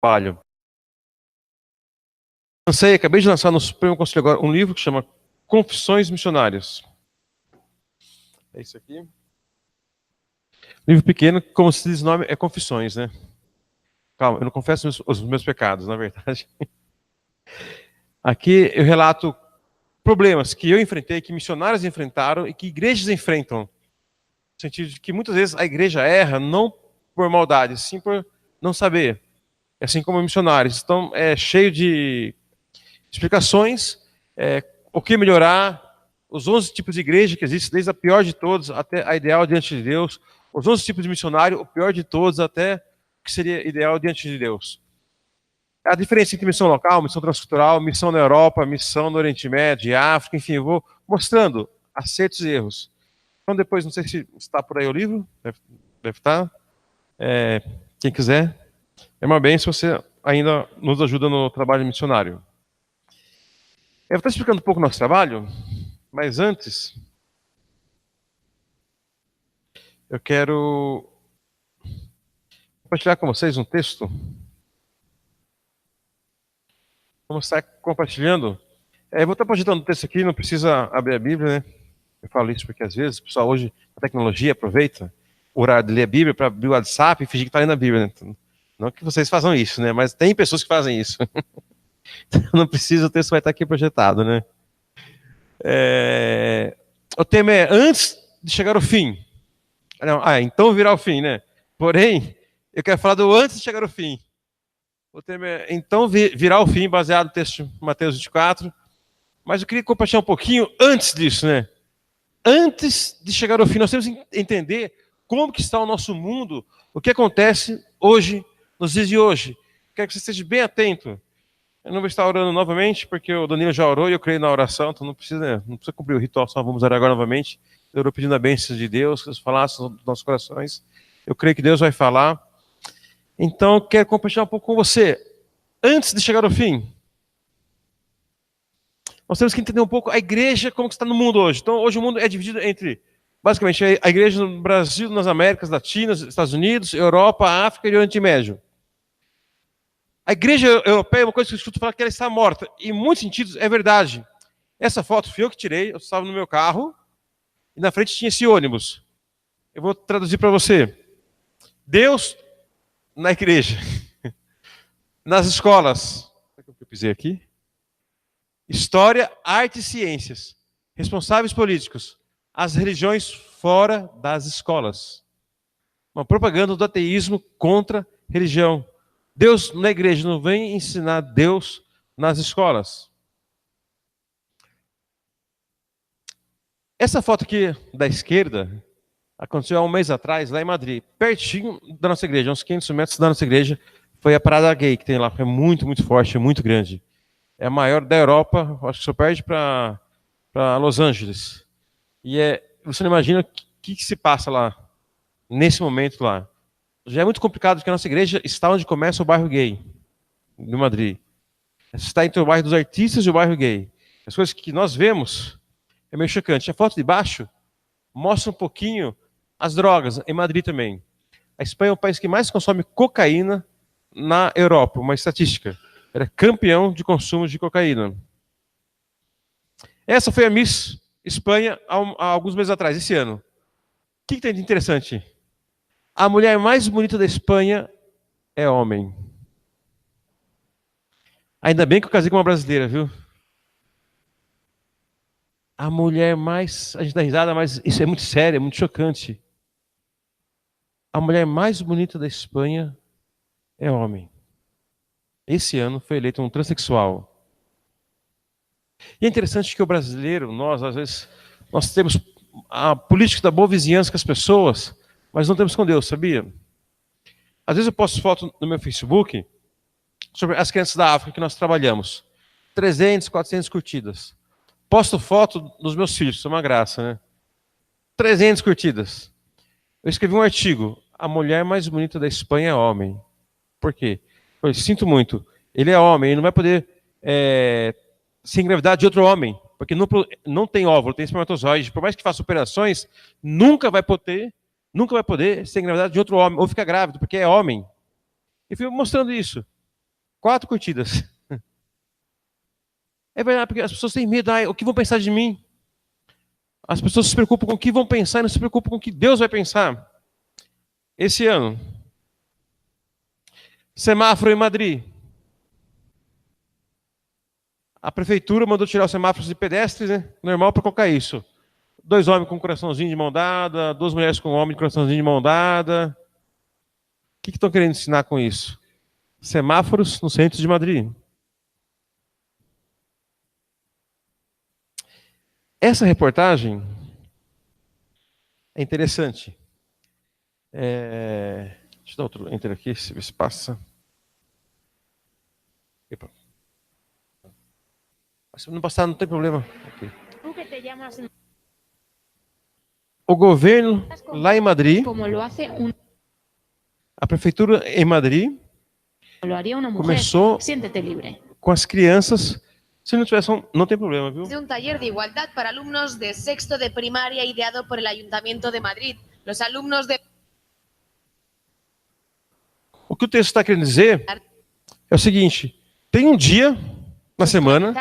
trabalho. Acabei de lançar no Supremo Conselho agora um livro que chama Confissões Missionárias. É isso aqui. Livro pequeno, como se diz o nome, é Confissões, né? Calma, eu não confesso os meus pecados, na verdade. Aqui eu relato problemas que eu enfrentei, que missionários enfrentaram e que igrejas enfrentam. No sentido de que muitas vezes a igreja erra, não por maldade, sim por não saber. Assim como missionários. Então, é cheio de explicações, o que melhorar, os 11 tipos de igreja que existem, desde a pior de todos até a ideal diante de Deus, os 11 tipos de missionário, o pior de todos até o que seria ideal diante de Deus. A diferença entre missão local, missão transcultural, missão na Europa, missão no Oriente Médio, África, enfim, eu vou mostrando acertos e erros. Então depois, não sei se está por aí o livro, deve estar. Quem quiser, é uma bênção, você ainda nos ajuda no trabalho missionário. Eu vou estar explicando um pouco o nosso trabalho, mas antes, eu quero compartilhar com vocês um texto. Vamos estar compartilhando. Eu vou estar projetando o texto aqui, não precisa abrir a Bíblia, né? Eu falo isso porque às vezes o pessoal hoje, a tecnologia aproveita o horário de ler a Bíblia para abrir o WhatsApp e fingir que está lendo a Bíblia. Né? Não que vocês façam isso, né? Mas tem pessoas que fazem isso. Não precisa, o texto vai estar aqui projetado, né? O tema é antes de chegar ao fim. Então virá o fim, né? Porém, eu quero falar do antes de chegar ao fim. O tema é então virá o fim, baseado no texto de Mateus 24. Mas eu queria compartilhar um pouquinho antes disso, né? Antes de chegar ao fim, nós temos que entender como que está o nosso mundo, o que acontece hoje, nos dias de hoje. Quero que você esteja bem atento. Eu não vou estar orando novamente, porque o Danilo já orou e eu creio na oração, então não precisa cumprir o ritual, só vamos orar agora novamente. Eu orou pedindo a bênção de Deus, que Deus falasse nos nossos corações. Eu creio que Deus vai falar. Então, eu quero compartilhar um pouco com você. Antes de chegar ao fim, nós temos que entender um pouco a igreja, como que está no mundo hoje. Então, hoje o mundo é dividido entre, basicamente, a igreja no Brasil, nas Américas Latinas, Estados Unidos, Europa, África e Oriente Médio. A igreja europeia é uma coisa que eu escuto falar que ela está morta. Em muitos sentidos, é verdade. Essa foto fui eu que tirei, eu estava no meu carro, e na frente tinha esse ônibus. Eu vou traduzir para você. Deus na igreja, nas escolas, eu pisei aqui, história, arte e ciências, responsáveis políticos, as religiões fora das escolas. Uma propaganda do ateísmo contra religião. Deus na igreja não vem ensinar Deus nas escolas. Essa foto aqui da esquerda aconteceu há um mês atrás, lá em Madrid, pertinho da nossa igreja, uns 500 metros da nossa igreja. Foi a parada gay que tem lá, foi muito, muito forte, muito grande. É a maior da Europa, acho que só perde para Los Angeles. E você não imagina o que se passa lá, nesse momento lá. Já é muito complicado, porque a nossa igreja está onde começa o bairro gay, de Madrid. Está entre o bairro dos artistas e o bairro gay. As coisas que nós vemos é meio chocante. A foto de baixo mostra um pouquinho as drogas, em Madrid também. A Espanha é o país que mais consome cocaína na Europa, uma estatística. Era campeão de consumo de cocaína. Essa foi a Miss Espanha há alguns meses atrás, esse ano. O que tem de interessante? A mulher mais bonita da Espanha é homem. Ainda bem que eu casei com uma brasileira, viu? A mulher mais... A gente dá risada, mas isso é muito sério, é muito chocante. A mulher mais bonita da Espanha é homem. Esse ano foi eleito um transexual. E é interessante que o brasileiro, às vezes, nós temos a política da boa vizinhança com as pessoas, mas não temos com Deus, sabia? Às vezes eu posto foto no meu Facebook sobre as crianças da África que nós trabalhamos. 300, 400 curtidas. Posto foto dos meus filhos, isso é uma graça, né? 300 curtidas. Eu escrevi um artigo. A mulher mais bonita da Espanha é homem. Por quê? Eu sinto muito. Ele é homem, ele não vai poder se engravidar de outro homem. Porque não tem óvulo, tem espermatozoide. Por mais que faça operações, nunca vai poder ser engravidado de outro homem, ou ficar grávido, porque é homem. E fui mostrando isso. 4 curtidas. É verdade, porque as pessoas têm medo. O que vão pensar de mim? As pessoas se preocupam com o que vão pensar e não se preocupam com o que Deus vai pensar. Esse ano, semáforo em Madrid. A prefeitura mandou tirar os semáforos de pedestres, né? Normal para colocar isso. 2 homens com coraçãozinho de mão dada, 2 mulheres com homem de coraçãozinho de mão dada. O que estão querendo ensinar com isso? Semáforos no centro de Madrid. Essa reportagem é interessante. Deixa eu dar outro enter aqui, se ver se passa. Epa. Se não passar, não tem problema. Okay. O governo lá em Madrid, a prefeitura em Madrid, começou com as crianças. Se não tivesse, não tem problema, viu? De taller de igualdad para alumnos de sexto de primaria ideado por el Ayuntamiento de Madrid. Los alumnos de... O que o texto está querendo dizer é o seguinte: tem um dia na semana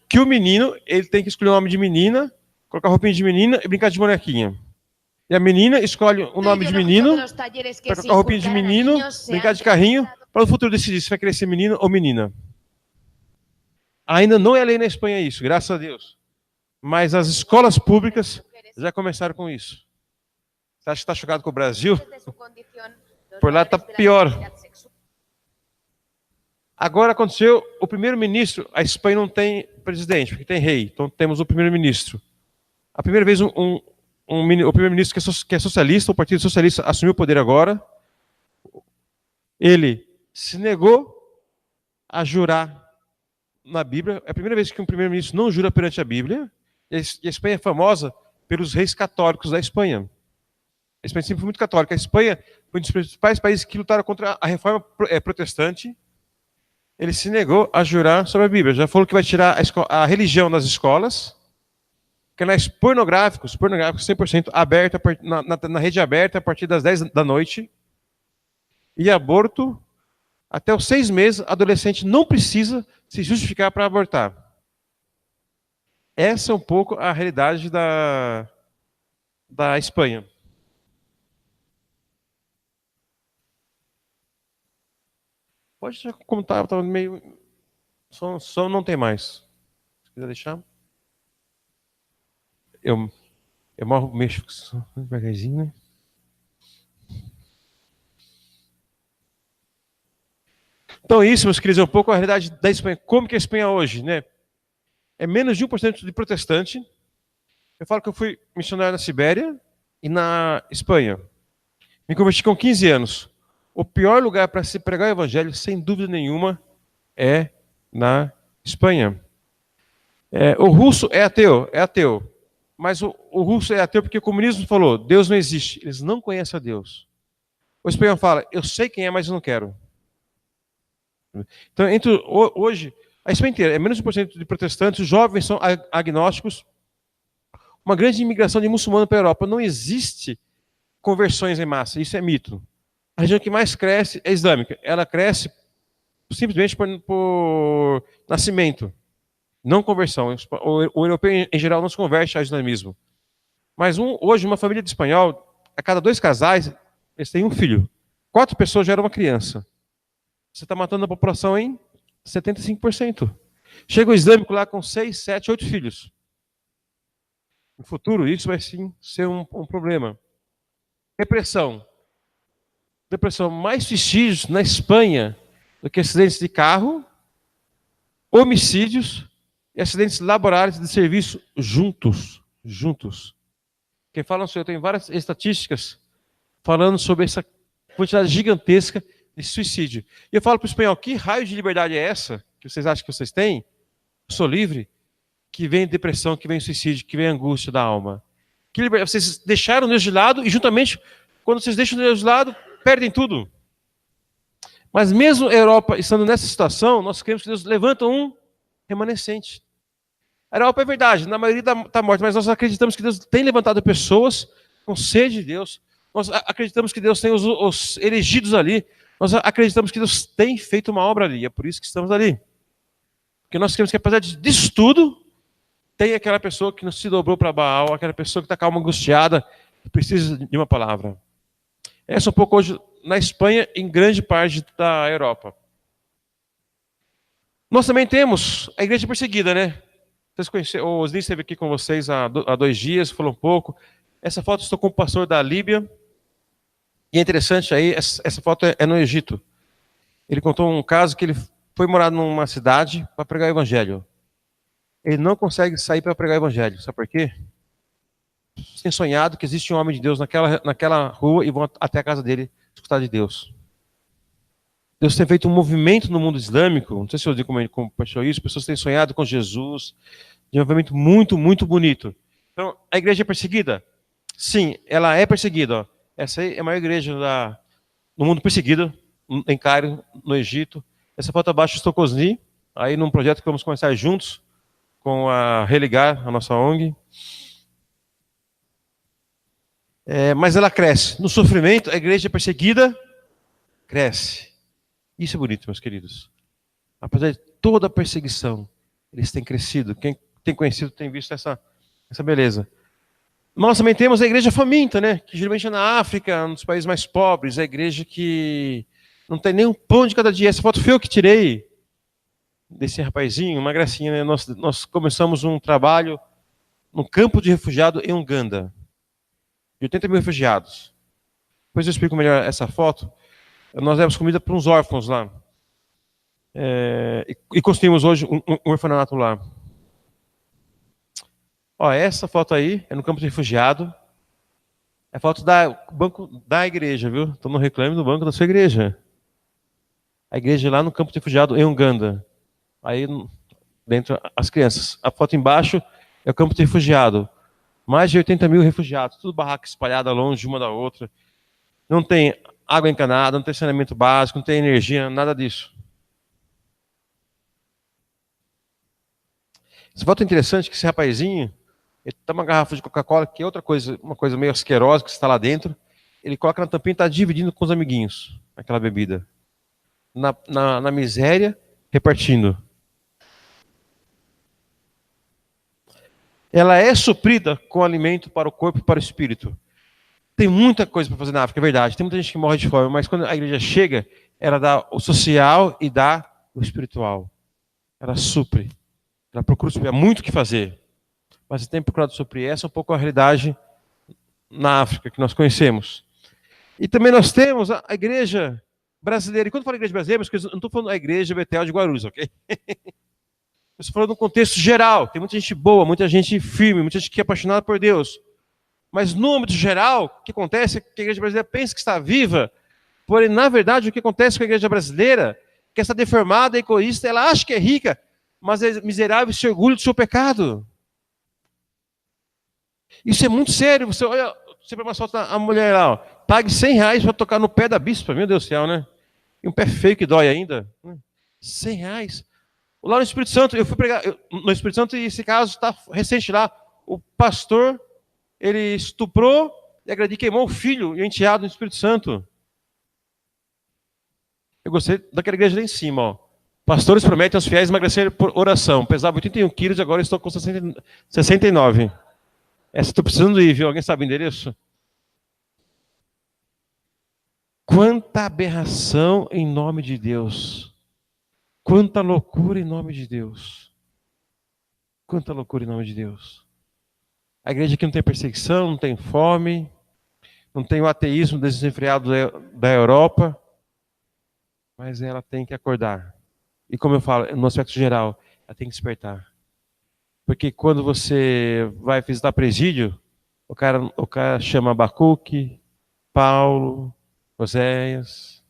que o menino ele tem que escolher o nome de menina, colocar roupinha de menina e brincar de bonequinha. E a menina escolhe o nome de menino, para colocar roupinha de menino, brincar de carrinho, para no futuro decidir se vai querer ser menino ou menina. Ainda não é lei na Espanha isso, graças a Deus. Mas as escolas públicas já começaram com isso. Você acha que está chocado com o Brasil? Por lá está pior. Agora aconteceu, o primeiro-ministro, a Espanha não tem presidente, porque tem rei, então temos o primeiro-ministro. A primeira vez o primeiro-ministro que é socialista, o Partido Socialista assumiu o poder agora, ele se negou a jurar na Bíblia. É a primeira vez que um primeiro-ministro não jura perante a Bíblia. E a Espanha é famosa pelos reis católicos da Espanha. A Espanha sempre foi muito católica. A Espanha foi um dos principais países que lutaram contra a reforma protestante. Ele se negou a jurar sobre a Bíblia. Já falou que vai tirar a religião das escolas, canais pornográficos 100% aberto na rede aberta a partir das 10 da noite. E aborto, até os 6 meses, adolescente não precisa se justificar para abortar. Essa é um pouco a realidade da Espanha. Pode deixar como estava meio... Só não tem mais. Se quiser deixar. Eu mexo devagarzinho, né? Então isso, meus queridos, é um pouco a realidade da Espanha. Como que é a Espanha hoje, né? É menos de 1% de protestante. Eu falo que eu fui missionário na Sibéria e na Espanha. Me converti com 15 anos. O pior lugar para se pregar o evangelho, sem dúvida nenhuma, é na Espanha. O russo é ateu. Mas o russo é ateu porque o comunismo falou, Deus não existe. Eles não conhecem a Deus. O espanhol fala, eu sei quem é, mas eu não quero. Então, hoje, a Espanha inteira é menos de 1% de protestantes, os jovens são agnósticos. Uma grande imigração de muçulmanos para a Europa. Não existe conversões em massa, isso é mito. A região que mais cresce é islâmica. Ela cresce simplesmente por nascimento, não conversão. O europeu, em geral, não se converte ao islamismo. Mas hoje, uma família de espanhol, a cada 2 casais, eles têm um filho. 4 pessoas geram uma criança. Você está matando a população em 75%. Chega o islâmico lá com 6, 7, 8 filhos. No futuro, isso vai sim ser um problema. Depressão. Mais suicídios na Espanha do que acidentes de carro, homicídios e acidentes laborais de serviço juntos. Quem fala sobre eu tenho várias estatísticas falando sobre essa quantidade gigantesca de suicídio. E eu falo para o espanhol, que raio de liberdade é essa que vocês acham que vocês têm? Eu sou livre? Que vem depressão, que vem suicídio, que vem angústia da alma. Que liberdade? Vocês deixaram Deus de lado e juntamente, quando vocês deixam Deus de lado, perdem tudo. Mas mesmo a Europa estando nessa situação, nós queremos que Deus levanta um remanescente. A Europa é verdade, na maioria está morta, mas nós acreditamos que Deus tem levantado pessoas com sede de Deus. Nós acreditamos que Deus tem os elegidos ali. Nós acreditamos que Deus tem feito uma obra ali, é por isso que estamos ali. Porque nós queremos que, apesar disso tudo, tem aquela pessoa que não se dobrou para Baal, aquela pessoa que está calma, angustiada, que precisa de uma palavra. Essa é um pouco hoje na Espanha e em grande parte da Europa. Nós também temos a igreja perseguida, né? Vocês conheceram, o Osni esteve aqui com vocês há 2 dias, falou um pouco. Essa foto estou com o pastor da Líbia. E é interessante aí, essa foto é no Egito. Ele contou um caso que ele foi morar numa cidade para pregar o evangelho. Ele não consegue sair para pregar o evangelho. Sabe por quê? Tem sonhado que existe um homem de Deus naquela rua e vão até a casa dele escutar de Deus. Deus tem feito um movimento no mundo islâmico, não sei se eu digo como compartilhou isso, pessoas têm sonhado com Jesus, de um movimento muito, muito bonito. Então, a igreja é perseguida? Sim, ela é perseguida. Ó. Essa aí é a maior igreja no mundo perseguido, em Cairo, no Egito. Essa foto abaixo estou com Osni, aí num projeto que vamos começar juntos, com a Religar, a nossa ONG. Mas ela cresce. No sofrimento, a igreja perseguida cresce. Isso é bonito, meus queridos. Apesar de toda a perseguição, eles têm crescido. Quem tem conhecido tem visto essa beleza. Nós também temos a igreja faminta, né? Que geralmente é na África, nos países mais pobres, a igreja que não tem nem um pão de cada dia. Essa foto foi eu que tirei desse rapazinho, uma gracinha, né? Nós começamos um trabalho no campo de refugiado em Uganda. De 80 mil refugiados. Depois eu explico melhor essa foto. Nós demos comida para uns órfãos lá. E construímos hoje um orfanato lá. Ó, essa foto aí é no campo de refugiado. É a foto do banco da igreja, viu? Então não reclame do banco da sua igreja. A igreja lá no campo de refugiado em Uganda. Aí dentro as crianças. A foto embaixo é o campo de refugiado. Mais de 80 mil refugiados. Tudo barraca espalhada longe uma da outra. Não tem água encanada, não tem saneamento básico, não tem energia, nada disso. Essa foto é interessante que esse rapazinho, ele tá uma garrafa de Coca-Cola, que é outra coisa, uma coisa meio asquerosa que está lá dentro. Ele coloca na tampinha e está dividindo com os amiguinhos aquela bebida. Na miséria, repartindo. Ela é suprida com alimento para o corpo e para o espírito. Tem muita coisa para fazer na África, é verdade. Tem muita gente que morre de fome, mas quando a igreja chega, ela dá o social e dá o espiritual. Ela supre. Ela procura suprir. Há muito o que fazer. Mas tem procurado suprir. Essa é um pouco a realidade na África que nós conhecemos. E também nós temos a igreja brasileira. E quando eu falo igreja brasileira, eu não estou falando da igreja Betel de Guarulhos, ok? Eu estou falando no contexto geral. Tem muita gente boa, muita gente firme, muita gente que é apaixonada por Deus. Mas no âmbito geral, o que acontece é que a igreja brasileira pensa que está viva, porém, na verdade, o que acontece com a igreja brasileira, que essa deformada, egoísta, ela acha que é rica, mas é miserável e se orgulha do seu pecado. Isso é muito sério. Você olha, sempre uma solta a mulher lá, ó, pague R$100 para tocar no pé da bispa, meu Deus do céu, né? E um pé feio que dói ainda. R$100. Lá no Espírito Santo, eu fui pregar no Espírito Santo e esse caso está recente lá. O pastor, ele estuprou e agrediu, queimou o filho e o enteado no Espírito Santo. Eu gostei daquela igreja lá em cima, ó. Pastores prometem aos fiéis emagrecer por oração. Pesava 81 quilos e agora estou com 69. Essa estou precisando ir, viu? Alguém sabe o endereço? Quanta aberração em nome de Deus. Quanta loucura em nome de Deus. Quanta loucura em nome de Deus. A igreja aqui não tem perseguição, não tem fome, não tem o ateísmo desenfreado da Europa, mas ela tem que acordar. E como eu falo, no aspecto geral, ela tem que despertar. Porque quando você vai visitar presídio, o cara chama Abacuque, Paulo, Oséias.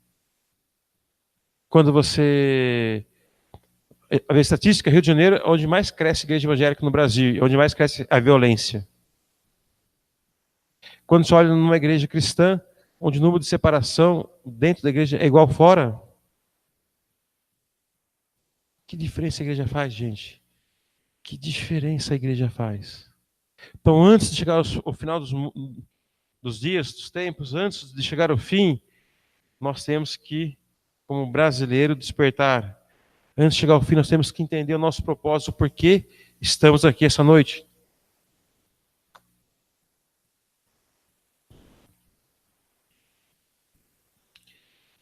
Quando você... A estatística, Rio de Janeiro é onde mais cresce a igreja evangélica no Brasil, onde mais cresce a violência. Quando você olha numa igreja cristã, onde o número de separação dentro da igreja é igual fora, que diferença a igreja faz, gente? Que diferença a igreja faz? Então, antes de chegar ao final dos dias, dos tempos, antes de chegar ao fim, nós temos que como brasileiro, despertar. Antes de chegar ao fim, nós temos que entender o nosso propósito, por que estamos aqui essa noite.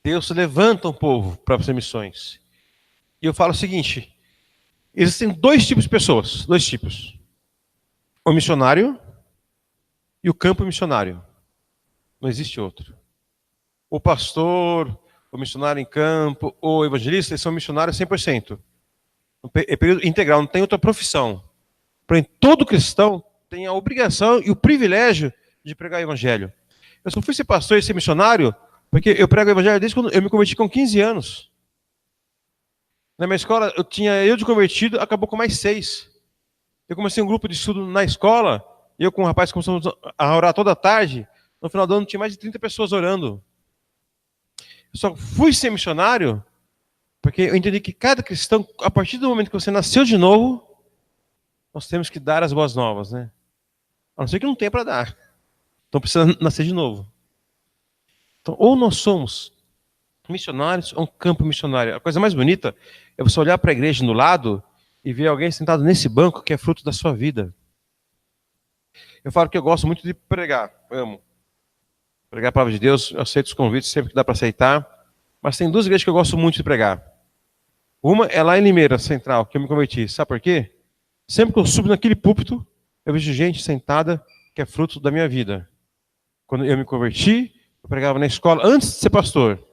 Deus levanta um povo para fazer missões. E eu falo o seguinte, existem dois tipos de pessoas, dois tipos. O missionário e o campo missionário. Não existe outro. O pastor, o missionário em campo, o evangelista, eles são missionários 100%. É período integral, não tem outra profissão. Porém, todo cristão tem a obrigação e o privilégio de pregar o evangelho. Eu só fui ser pastor e ser missionário porque eu prego o evangelho desde quando eu me converti com 15 anos. Na minha escola, eu de convertido, acabou com mais 6. Eu comecei um grupo de estudo na escola, eu com um rapaz começamos a orar toda tarde. No final do ano tinha mais de 30 pessoas orando. Eu só fui ser missionário porque eu entendi que cada cristão, a partir do momento que você nasceu de novo, nós temos que dar as boas novas, né? A não ser que não tenha para dar. Então precisa nascer de novo. Então, ou nós somos missionários ou um campo missionário. A coisa mais bonita é você olhar para a igreja no lado e ver alguém sentado nesse banco que é fruto da sua vida. Eu falo que eu gosto muito de pregar, amo. Pregar a palavra de Deus, eu aceito os convites sempre que dá para aceitar. Mas tem 2 igrejas que eu gosto muito de pregar. Uma é lá em Limeira, Central, que eu me converti. Sabe por quê? Sempre que eu subo naquele púlpito, eu vejo gente sentada que é fruto da minha vida. Quando eu me converti, eu pregava na escola antes de ser pastor.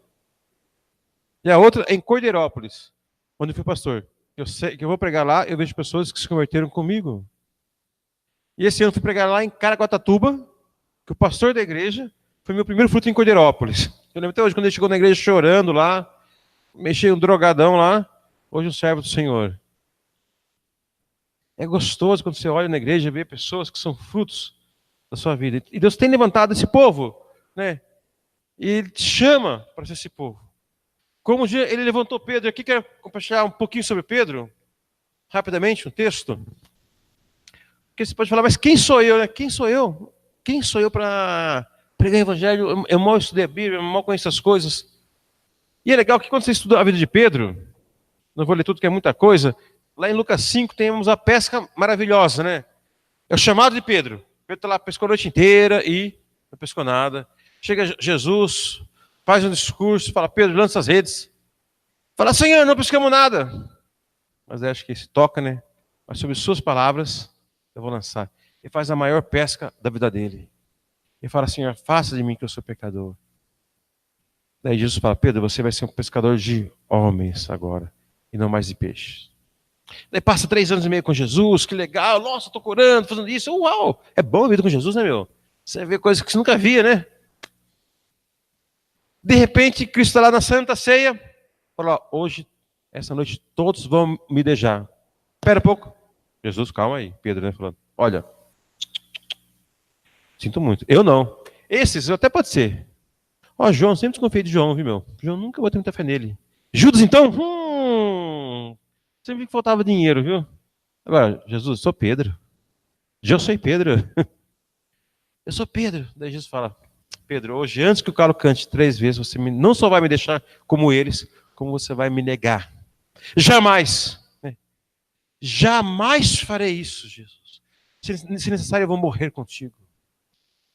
E a outra é em Cordeirópolis, onde eu fui pastor. Eu sei que eu vou pregar lá, eu vejo pessoas que se converteram comigo. E esse ano eu fui pregar lá em Caraguatatuba, que o pastor da igreja foi meu primeiro fruto em Cordeirópolis. Eu lembro até hoje, quando ele chegou na igreja chorando lá, mexia um drogadão lá, hoje um servo do Senhor. É gostoso quando você olha na igreja e vê pessoas que são frutos da sua vida. E Deus tem levantado esse povo, né? E Ele te chama para ser esse povo. Como um dia Ele levantou Pedro, aqui quero compartilhar um pouquinho sobre Pedro, rapidamente, um texto. Porque você pode falar, mas quem sou eu, né? Quem sou eu? Quem sou eu para pregar o evangelho? Eu mal estudei a Bíblia, eu mal conheço as coisas. E é legal que quando você estuda a vida de Pedro, não vou ler tudo que é muita coisa, lá em Lucas 5 temos a pesca maravilhosa, né? É o chamado de Pedro. Pedro está lá, pescou a noite inteira e não pescou nada. Chega Jesus, faz um discurso, fala, Pedro, lança as redes. Fala, Senhor, não pescamos nada. Mas acho que se toca, né? Mas sobre suas palavras, eu vou lançar. Ele faz a maior pesca da vida dele. Ele fala, Senhor, faça de mim que eu sou pecador. Daí Jesus fala, Pedro, você vai ser um pescador de homens agora, e não mais de peixes. Daí passa 3 anos e meio com Jesus, que legal, nossa, estou curando, fazendo isso, uau, é bom a vida com Jesus, né, meu? Você vê coisas que você nunca via, né? De repente, Cristo está lá na Santa Ceia, fala, hoje, essa noite, todos vão me deixar. Espera um pouco. Jesus, calma aí, Pedro, né, falando, olha, sinto muito, eu não. Esses, até pode ser. Ó, João, sempre desconfiei de João, viu, meu? João nunca vou ter muita fé nele. Judas, então? Sempre que faltava dinheiro, viu? Agora, Jesus, eu sou Pedro. Eu sou Pedro. Eu sou Pedro. Daí Jesus fala, Pedro, hoje, antes que o galo cante 3 vezes, você não só vai me deixar como eles, como você vai me negar. Jamais. Né? Jamais farei isso, Jesus. Se necessário, eu vou morrer contigo.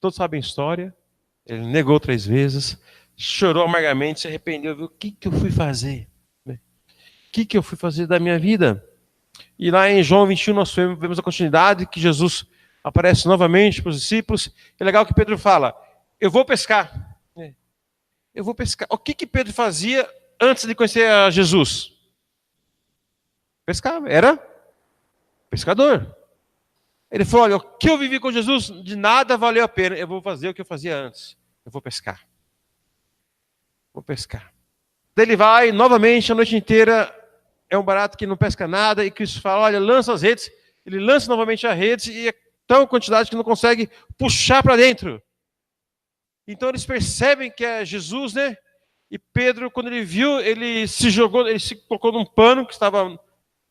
Todos sabem a história. Ele negou 3 vezes, chorou amargamente, se arrependeu, viu? O que eu fui fazer? O que eu fui fazer da minha vida? E lá em João 21 nós vemos a continuidade, que Jesus aparece novamente para os discípulos. É legal que Pedro fala, eu vou pescar. Eu vou pescar. O que Pedro fazia antes de conhecer a Jesus? Pescava, era pescador. Ele falou, olha, o que eu vivi com Jesus, de nada valeu a pena. Eu vou fazer o que eu fazia antes. Eu vou pescar. Vou pescar. Daí ele vai, novamente, a noite inteira, é um barato que não pesca nada, e Cristo fala, olha, lança as redes. Ele lança novamente a rede, e é tão quantidade que não consegue puxar para dentro. Então eles percebem que é Jesus, né? E Pedro, quando ele viu, ele se jogou, ele se colocou num pano que estava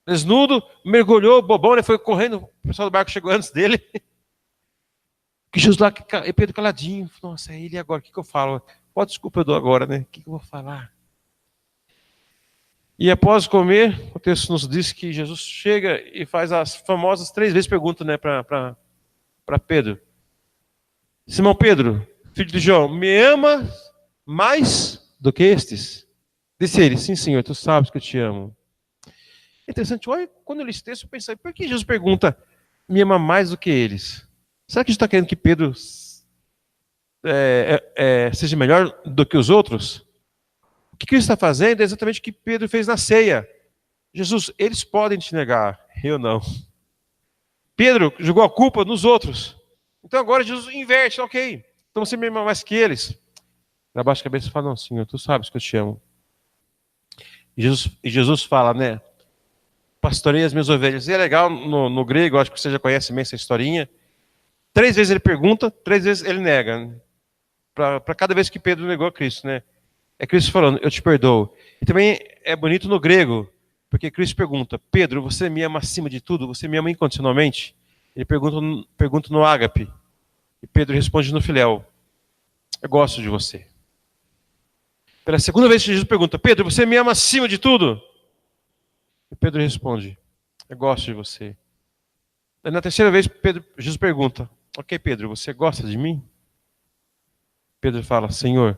desnudo, mergulhou, bobão, ele foi correndo, o pessoal do barco chegou antes dele. Que Jesus lá, e Pedro caladinho, nossa, é ele agora, o que eu falo? Pode desculpa, eu dou agora, né? O que eu vou falar? E após comer, o texto nos diz que Jesus chega e faz as famosas 3 vezes perguntas, né, para Pedro. Simão Pedro, filho de João, me ama mais do que estes? Disse ele, sim, Senhor, tu sabes que eu te amo. É interessante, olha, quando eu li esse texto, eu pensei, por que Jesus pergunta, me ama mais do que eles? Será que Jesus está querendo que Pedro seja melhor do que os outros? O que Cristo está fazendo é exatamente o que Pedro fez na ceia. Jesus, eles podem te negar, eu não. Pedro jogou a culpa nos outros. Então agora Jesus inverte, ok. Então você me ama mais que eles. Abaixa a cabeça e fala, não, Senhor, tu sabes que eu te amo. E Jesus fala, né? Pastorei as minhas ovelhas. E é legal no grego, acho que você já conhece bem essa historinha. 3 vezes ele pergunta, 3 vezes ele nega. Para cada vez que Pedro negou a Cristo, né? É Cristo falando, eu te perdoo. E também é bonito no grego, porque Cristo pergunta, Pedro, você me ama acima de tudo? Você me ama incondicionalmente? Ele pergunta no ágape. E Pedro responde no filéu, eu gosto de você. Pela segunda vez que Jesus pergunta, Pedro, você me ama acima de tudo? E Pedro responde, eu gosto de você. Aí na terceira vez, Jesus pergunta, ok, Pedro, você gosta de mim? Pedro fala, Senhor,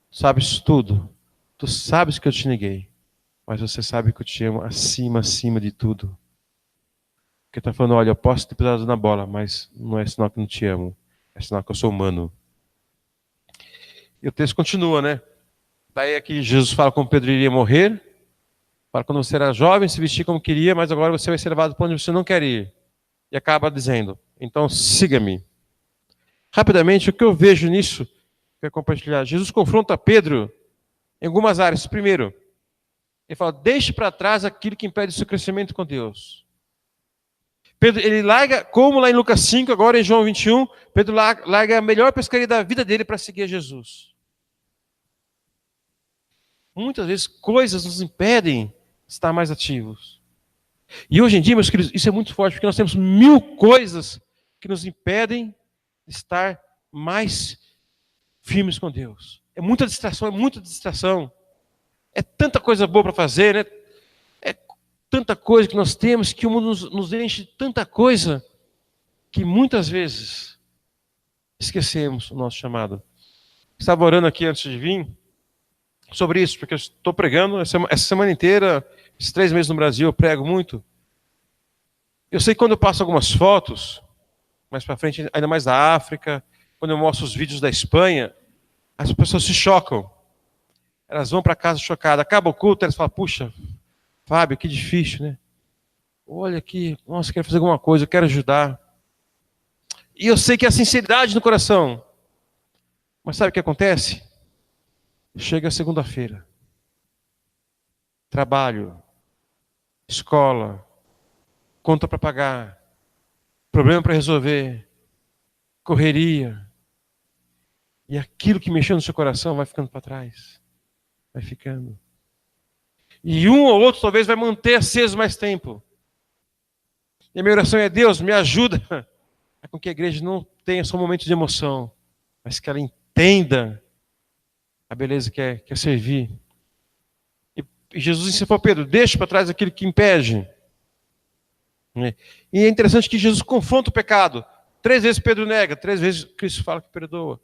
tu sabes tudo. Tu sabes que eu te neguei. Mas você sabe que eu te amo acima de tudo. Porque está falando, olha, eu posso ter pisado na bola, mas não é sinal que eu não te amo. É sinal que eu sou humano. E o texto continua, né? Daí aqui Jesus fala como Pedro iria morrer. Fala quando você era jovem, se vestia como queria, mas agora você vai ser levado para onde você não quer ir. E acaba dizendo, então siga-me. Rapidamente, o que eu vejo nisso, quero compartilhar. Jesus confronta Pedro em algumas áreas. Primeiro, ele fala, deixe para trás aquilo que impede o seu crescimento com Deus. Pedro, ele larga, como lá em Lucas 5, agora em João 21, Pedro larga a melhor pescaria da vida dele para seguir a Jesus. Muitas vezes coisas nos impedem de estar mais ativos. E hoje em dia, meus queridos, isso é muito forte, porque nós temos 1000 coisas que nos impedem de estar mais firmes com Deus. É muita distração, é muita distração. É tanta coisa boa para fazer, né? É tanta coisa que nós temos, que o mundo nos enche de tanta coisa, que muitas vezes esquecemos o nosso chamado. Estava orando aqui antes de vir sobre isso, porque eu estou pregando essa semana inteira, esses 3 meses no Brasil, eu prego muito. Eu sei que quando eu passo algumas fotos, mais para frente, ainda mais da África, quando eu mostro os vídeos da Espanha, as pessoas se chocam. Elas vão para casa chocadas. Acaba o culto, elas falam, puxa, Fábio, que difícil, né? Olha aqui, nossa, eu quero fazer alguma coisa, eu quero ajudar. E eu sei que é a sinceridade no coração. Mas sabe o que acontece? Chega segunda-feira. Trabalho, escola, conta para pagar, problema para resolver, correria. E aquilo que mexeu no seu coração vai ficando para trás. Vai ficando. E um ou outro talvez vai manter aceso mais tempo. E a minha oração é, Deus, me ajuda a com que a igreja não tenha só momentos de emoção, mas que ela entenda a beleza que é servir. E Jesus ensinou para Pedro, deixa para trás aquilo que impede. E é interessante que Jesus confronta o pecado. 3 vezes Pedro nega, 3 vezes Cristo fala que perdoa.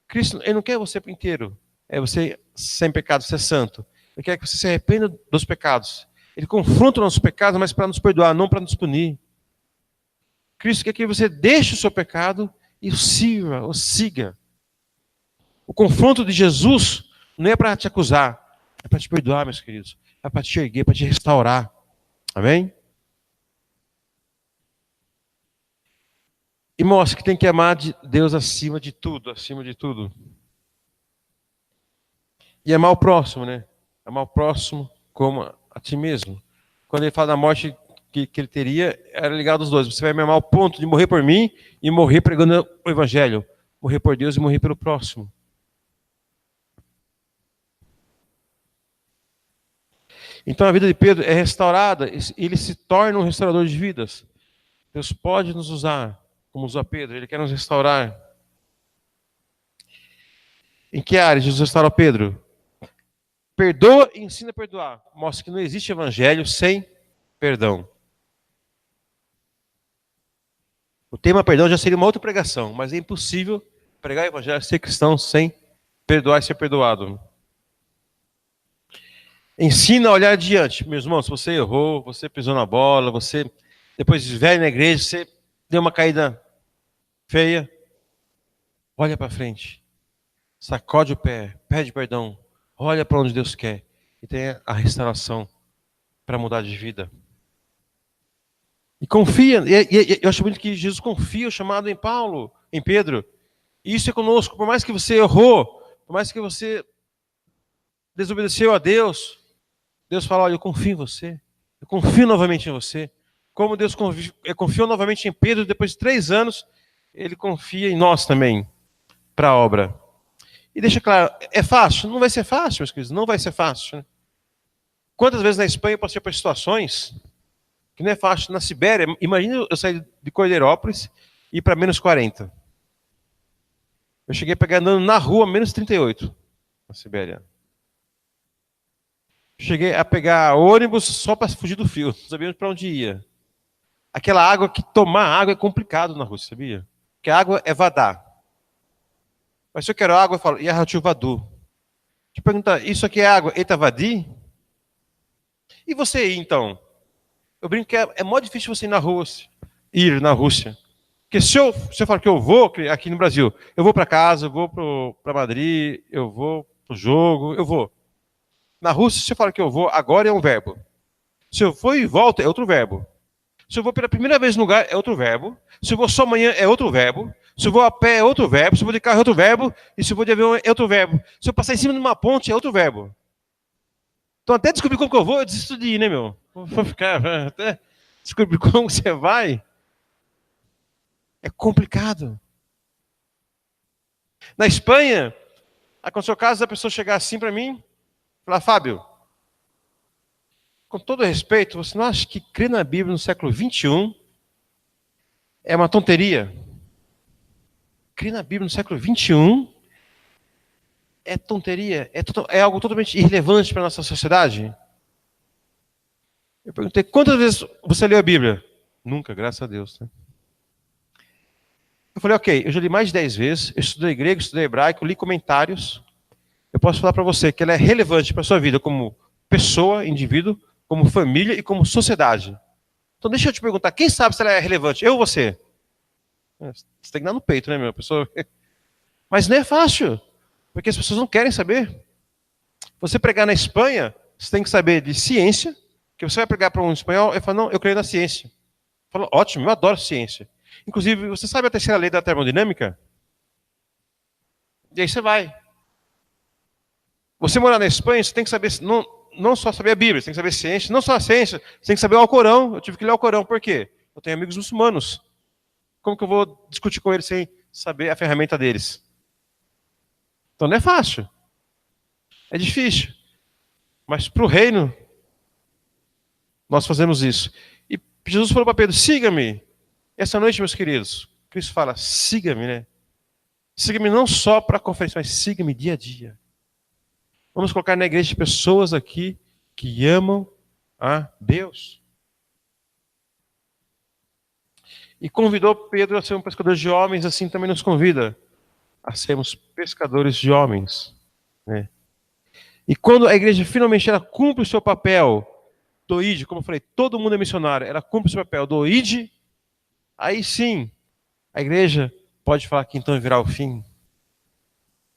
Cristo, ele não quer você inteiro. É você sem pecado, ser santo. Ele quer que você se arrependa dos pecados. Ele confronta os nossos pecados, mas para nos perdoar, não para nos punir. Cristo quer que você deixe o seu pecado e o sirva, o siga. O confronto de Jesus não é para te acusar, é para te perdoar, meus queridos. É para te erguer, para te restaurar. Amém? E mostra que tem que amar Deus acima de tudo, acima de tudo. E amar o próximo, né? Amar o próximo como a ti mesmo. Quando ele fala da morte que ele teria, era ligado aos dois. Você vai me amar ao ponto de morrer por mim e morrer pregando o evangelho. Morrer por Deus e morrer pelo próximo. Então a vida de Pedro é restaurada, ele se torna um restaurador de vidas. Deus pode nos usar, como usou Pedro, ele quer nos restaurar. Em que área Jesus restaura Pedro? perdoa e ensina a perdoar. Mostra que não existe evangelho sem perdão. O tema perdão já seria uma outra pregação, mas é impossível pregar o evangelho, ser cristão sem perdoar e ser perdoado. Ensina a olhar adiante. Meus irmãos, se você errou, você pisou na bola, você, depois de velho na igreja, você deu uma caída feia, olha para frente. Sacode o pé, pede perdão, olha para onde Deus quer e tenha a restauração para mudar de vida. E confia, eu acho bonito que Jesus confia o chamado em Paulo, em Pedro. E isso é conosco, por mais que você errou, por mais que você desobedeceu a Deus, Deus fala, olha, eu confio em você, eu confio novamente em você. Como Deus confiou novamente em Pedro, depois de 3 anos, Ele confia em nós também, para a obra. E deixa claro, é fácil? Não vai ser fácil, meus queridos, não vai ser fácil. Quantas vezes na Espanha eu passei por situações que não é fácil. Na Sibéria, imagina eu sair de Cordeirópolis e ir para menos 40. Eu cheguei a pegar andando na rua menos 38, na Sibéria. Cheguei a pegar ônibus só para fugir do frio, não sabíamos para onde ia. Aquela água, que tomar água é complicado na Rússia, sabia? Porque a água é vadá. Mas se eu quero água, eu falo, Yahatiu Vadu. Te perguntar, isso aqui é água Etavadi? E você aí, então? Eu brinco que é mó difícil você ir na Rússia. Porque se eu falar que eu vou, aqui no Brasil, eu vou para casa, eu vou para Madrid, eu vou para o jogo, eu vou. Na Rússia, se eu falar que eu vou, agora é um verbo. Se eu for e volto, é outro verbo. Se eu vou pela primeira vez no lugar, é outro verbo. Se eu vou só amanhã, é outro verbo. Se eu vou a pé, é outro verbo. Se eu vou de carro, é outro verbo. E se eu vou de avião, é outro verbo. Se eu passar em cima de uma ponte, é outro verbo. Então, até descobrir como que eu vou, eu desisto de ir, né, meu? Vou ficar até descobrir como você vai. É complicado. Na Espanha, aconteceu o caso da pessoa chegar assim para mim, falar, Fábio, com todo respeito, você não acha que crer na Bíblia no século XXI é uma tonteria? Crer na Bíblia no século XXI é tonteria? É algo totalmente irrelevante para a nossa sociedade? Eu perguntei, quantas vezes você leu a Bíblia? Nunca, graças a Deus. Né? Eu falei, ok, eu já li mais de 10 vezes, eu estudei grego, estudei hebraico, li comentários. Eu posso falar para você que ela é relevante para a sua vida como pessoa, indivíduo, como família e como sociedade. Então deixa eu te perguntar, quem sabe se ela é relevante? Eu ou você? Você tem que dar no peito, né, meu? Pessoa... Mas não é fácil, porque as pessoas não querem saber. Você pregar na Espanha, você tem que saber de ciência, que você vai pregar para um espanhol, ele fala, não, eu creio na ciência. Eu falo, ótimo, eu adoro ciência. Inclusive, você sabe a terceira lei da termodinâmica? E aí você vai. Você morar na Espanha, você tem que saber, não só saber a Bíblia, você tem que saber ciência, não só a ciência, você tem que saber o Alcorão. Eu tive que ler o Alcorão, por quê? Eu tenho amigos muçulmanos. Como que eu vou discutir com eles sem saber a ferramenta deles? Então não é fácil. É difícil. Mas para o reino, nós fazemos isso. E Jesus falou para Pedro, siga-me. Essa noite, meus queridos, Cristo fala, siga-me, né? Siga-me não só para a conferência, mas siga-me dia a dia. Vamos colocar na igreja pessoas aqui que amam a Deus. E convidou Pedro a ser um pescador de homens, assim também nos convida a sermos pescadores de homens. Né? E quando a igreja finalmente ela cumpre o seu papel do ID, como eu falei, todo mundo é missionário, ela cumpre o seu papel do ID, aí sim, a igreja pode falar que então virá o fim.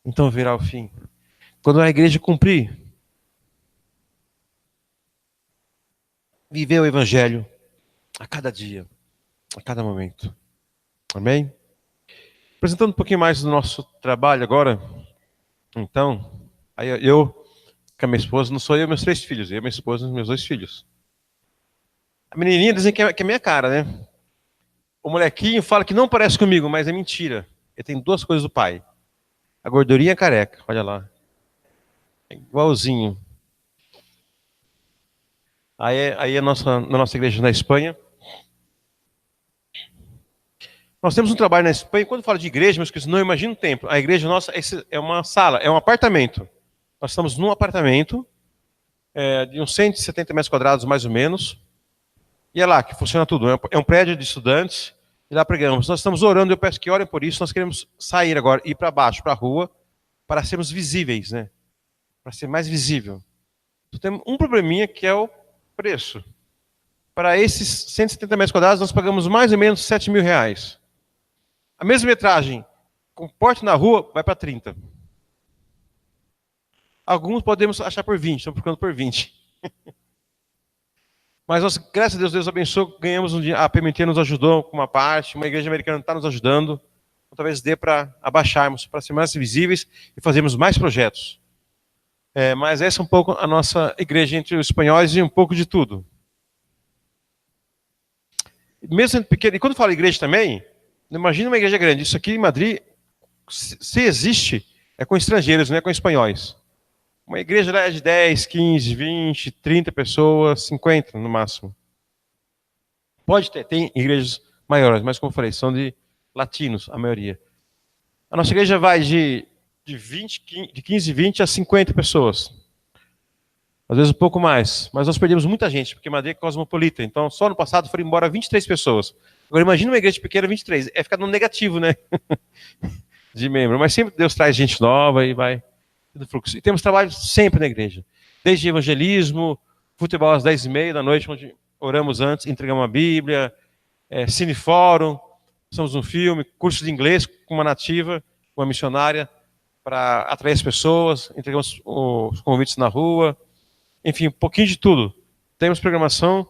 Então virá o fim. Quando a igreja cumprir, viver o evangelho a cada dia, a cada momento. Amém? Apresentando um pouquinho mais do nosso trabalho agora. Então, aí eu com a minha esposa, não sou eu e meus 3 filhos, eu, minha esposa e meus 2 filhos. A menininha dizem que é minha cara, né? O molequinho fala que não parece comigo, mas é mentira. Ele tem 2 coisas do pai. A gordurinha e a careca, olha lá. É igualzinho. Aí na nossa igreja na Espanha, nós temos um trabalho na Espanha, quando eu falo de igreja, meus queridos, não imagina um templo. A igreja nossa é uma sala, é um apartamento. Nós estamos num apartamento, de uns 170 metros quadrados, mais ou menos. E é lá que funciona tudo. É um prédio de estudantes, e lá pregamos. Nós estamos orando, eu peço que orem por isso. Nós queremos sair agora, ir para baixo, para a rua, para sermos visíveis, né? Para ser mais visível. Então, tem um probleminha que é o preço. Para esses 170 metros quadrados, nós pagamos mais ou menos R$7.000. A mesma metragem, com porte na rua, vai para 30. Alguns podemos achar por 20, estamos procurando por 20. Mas nós, graças a Deus, Deus abençoou, ganhamos um dia. A PMT nos ajudou com uma parte, uma igreja americana está nos ajudando. Então, talvez dê para abaixarmos, para ser mais visíveis e fazermos mais projetos. Mas essa é um pouco a nossa igreja entre os espanhóis e um pouco de tudo. Mesmo sendo pequeno, e quando falo igreja também, imagina uma igreja grande. Isso aqui em Madrid, se existe, é com estrangeiros, não é com espanhóis. Uma igreja lá é de 10, 15, 20, 30 pessoas, 50 no máximo. Pode ter, tem igrejas maiores, mas como eu falei, são de latinos, a maioria. A nossa igreja vai de 15, 20 a 50 pessoas. Às vezes um pouco mais. Mas nós perdemos muita gente, porque Madrid é cosmopolita. Então, só no passado foram embora 23 pessoas. Agora, imagina uma igreja pequena, 23. É ficar no negativo, né? De membro. Mas sempre Deus traz gente nova e vai no fluxo. E temos trabalho sempre na igreja. Desde evangelismo, futebol às 10h30 da noite, onde oramos antes, entregamos uma Bíblia, cinefórum, somos um filme, curso de inglês com uma nativa, uma missionária, para atrair as pessoas, entregamos os convites na rua. Enfim, um pouquinho de tudo. Temos programação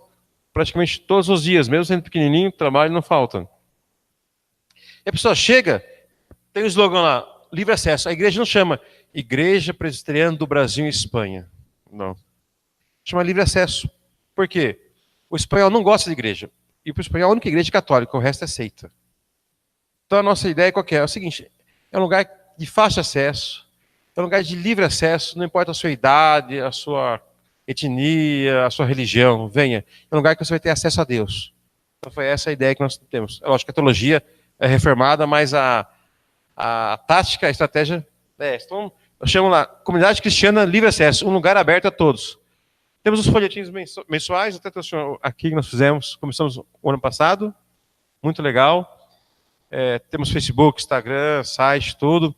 praticamente todos os dias, mesmo sendo pequenininho, trabalho não falta. E a pessoa chega, tem o slogan lá, livre acesso. A igreja não chama Igreja Presbiteriana do Brasil e Espanha. Não. Chama livre acesso. Por quê? O espanhol não gosta de igreja. E para o espanhol a única igreja é católica, o resto é seita. Então a nossa ideia qual que é? É o seguinte, é um lugar de fácil acesso, é um lugar de livre acesso, não importa a sua idade, a sua etnia, a sua religião, venha. É um lugar que você vai ter acesso a Deus. Então foi essa a ideia que nós temos. É lógico que a teologia é reformada, mas a tática, a estratégia é essa. Então, eu chamo lá, Comunidade Cristiana Livre Acesso, um lugar aberto a todos. Temos os folhetins mensuais, até aqui que nós fizemos, começamos o ano passado, muito legal. Temos Facebook, Instagram, site, tudo.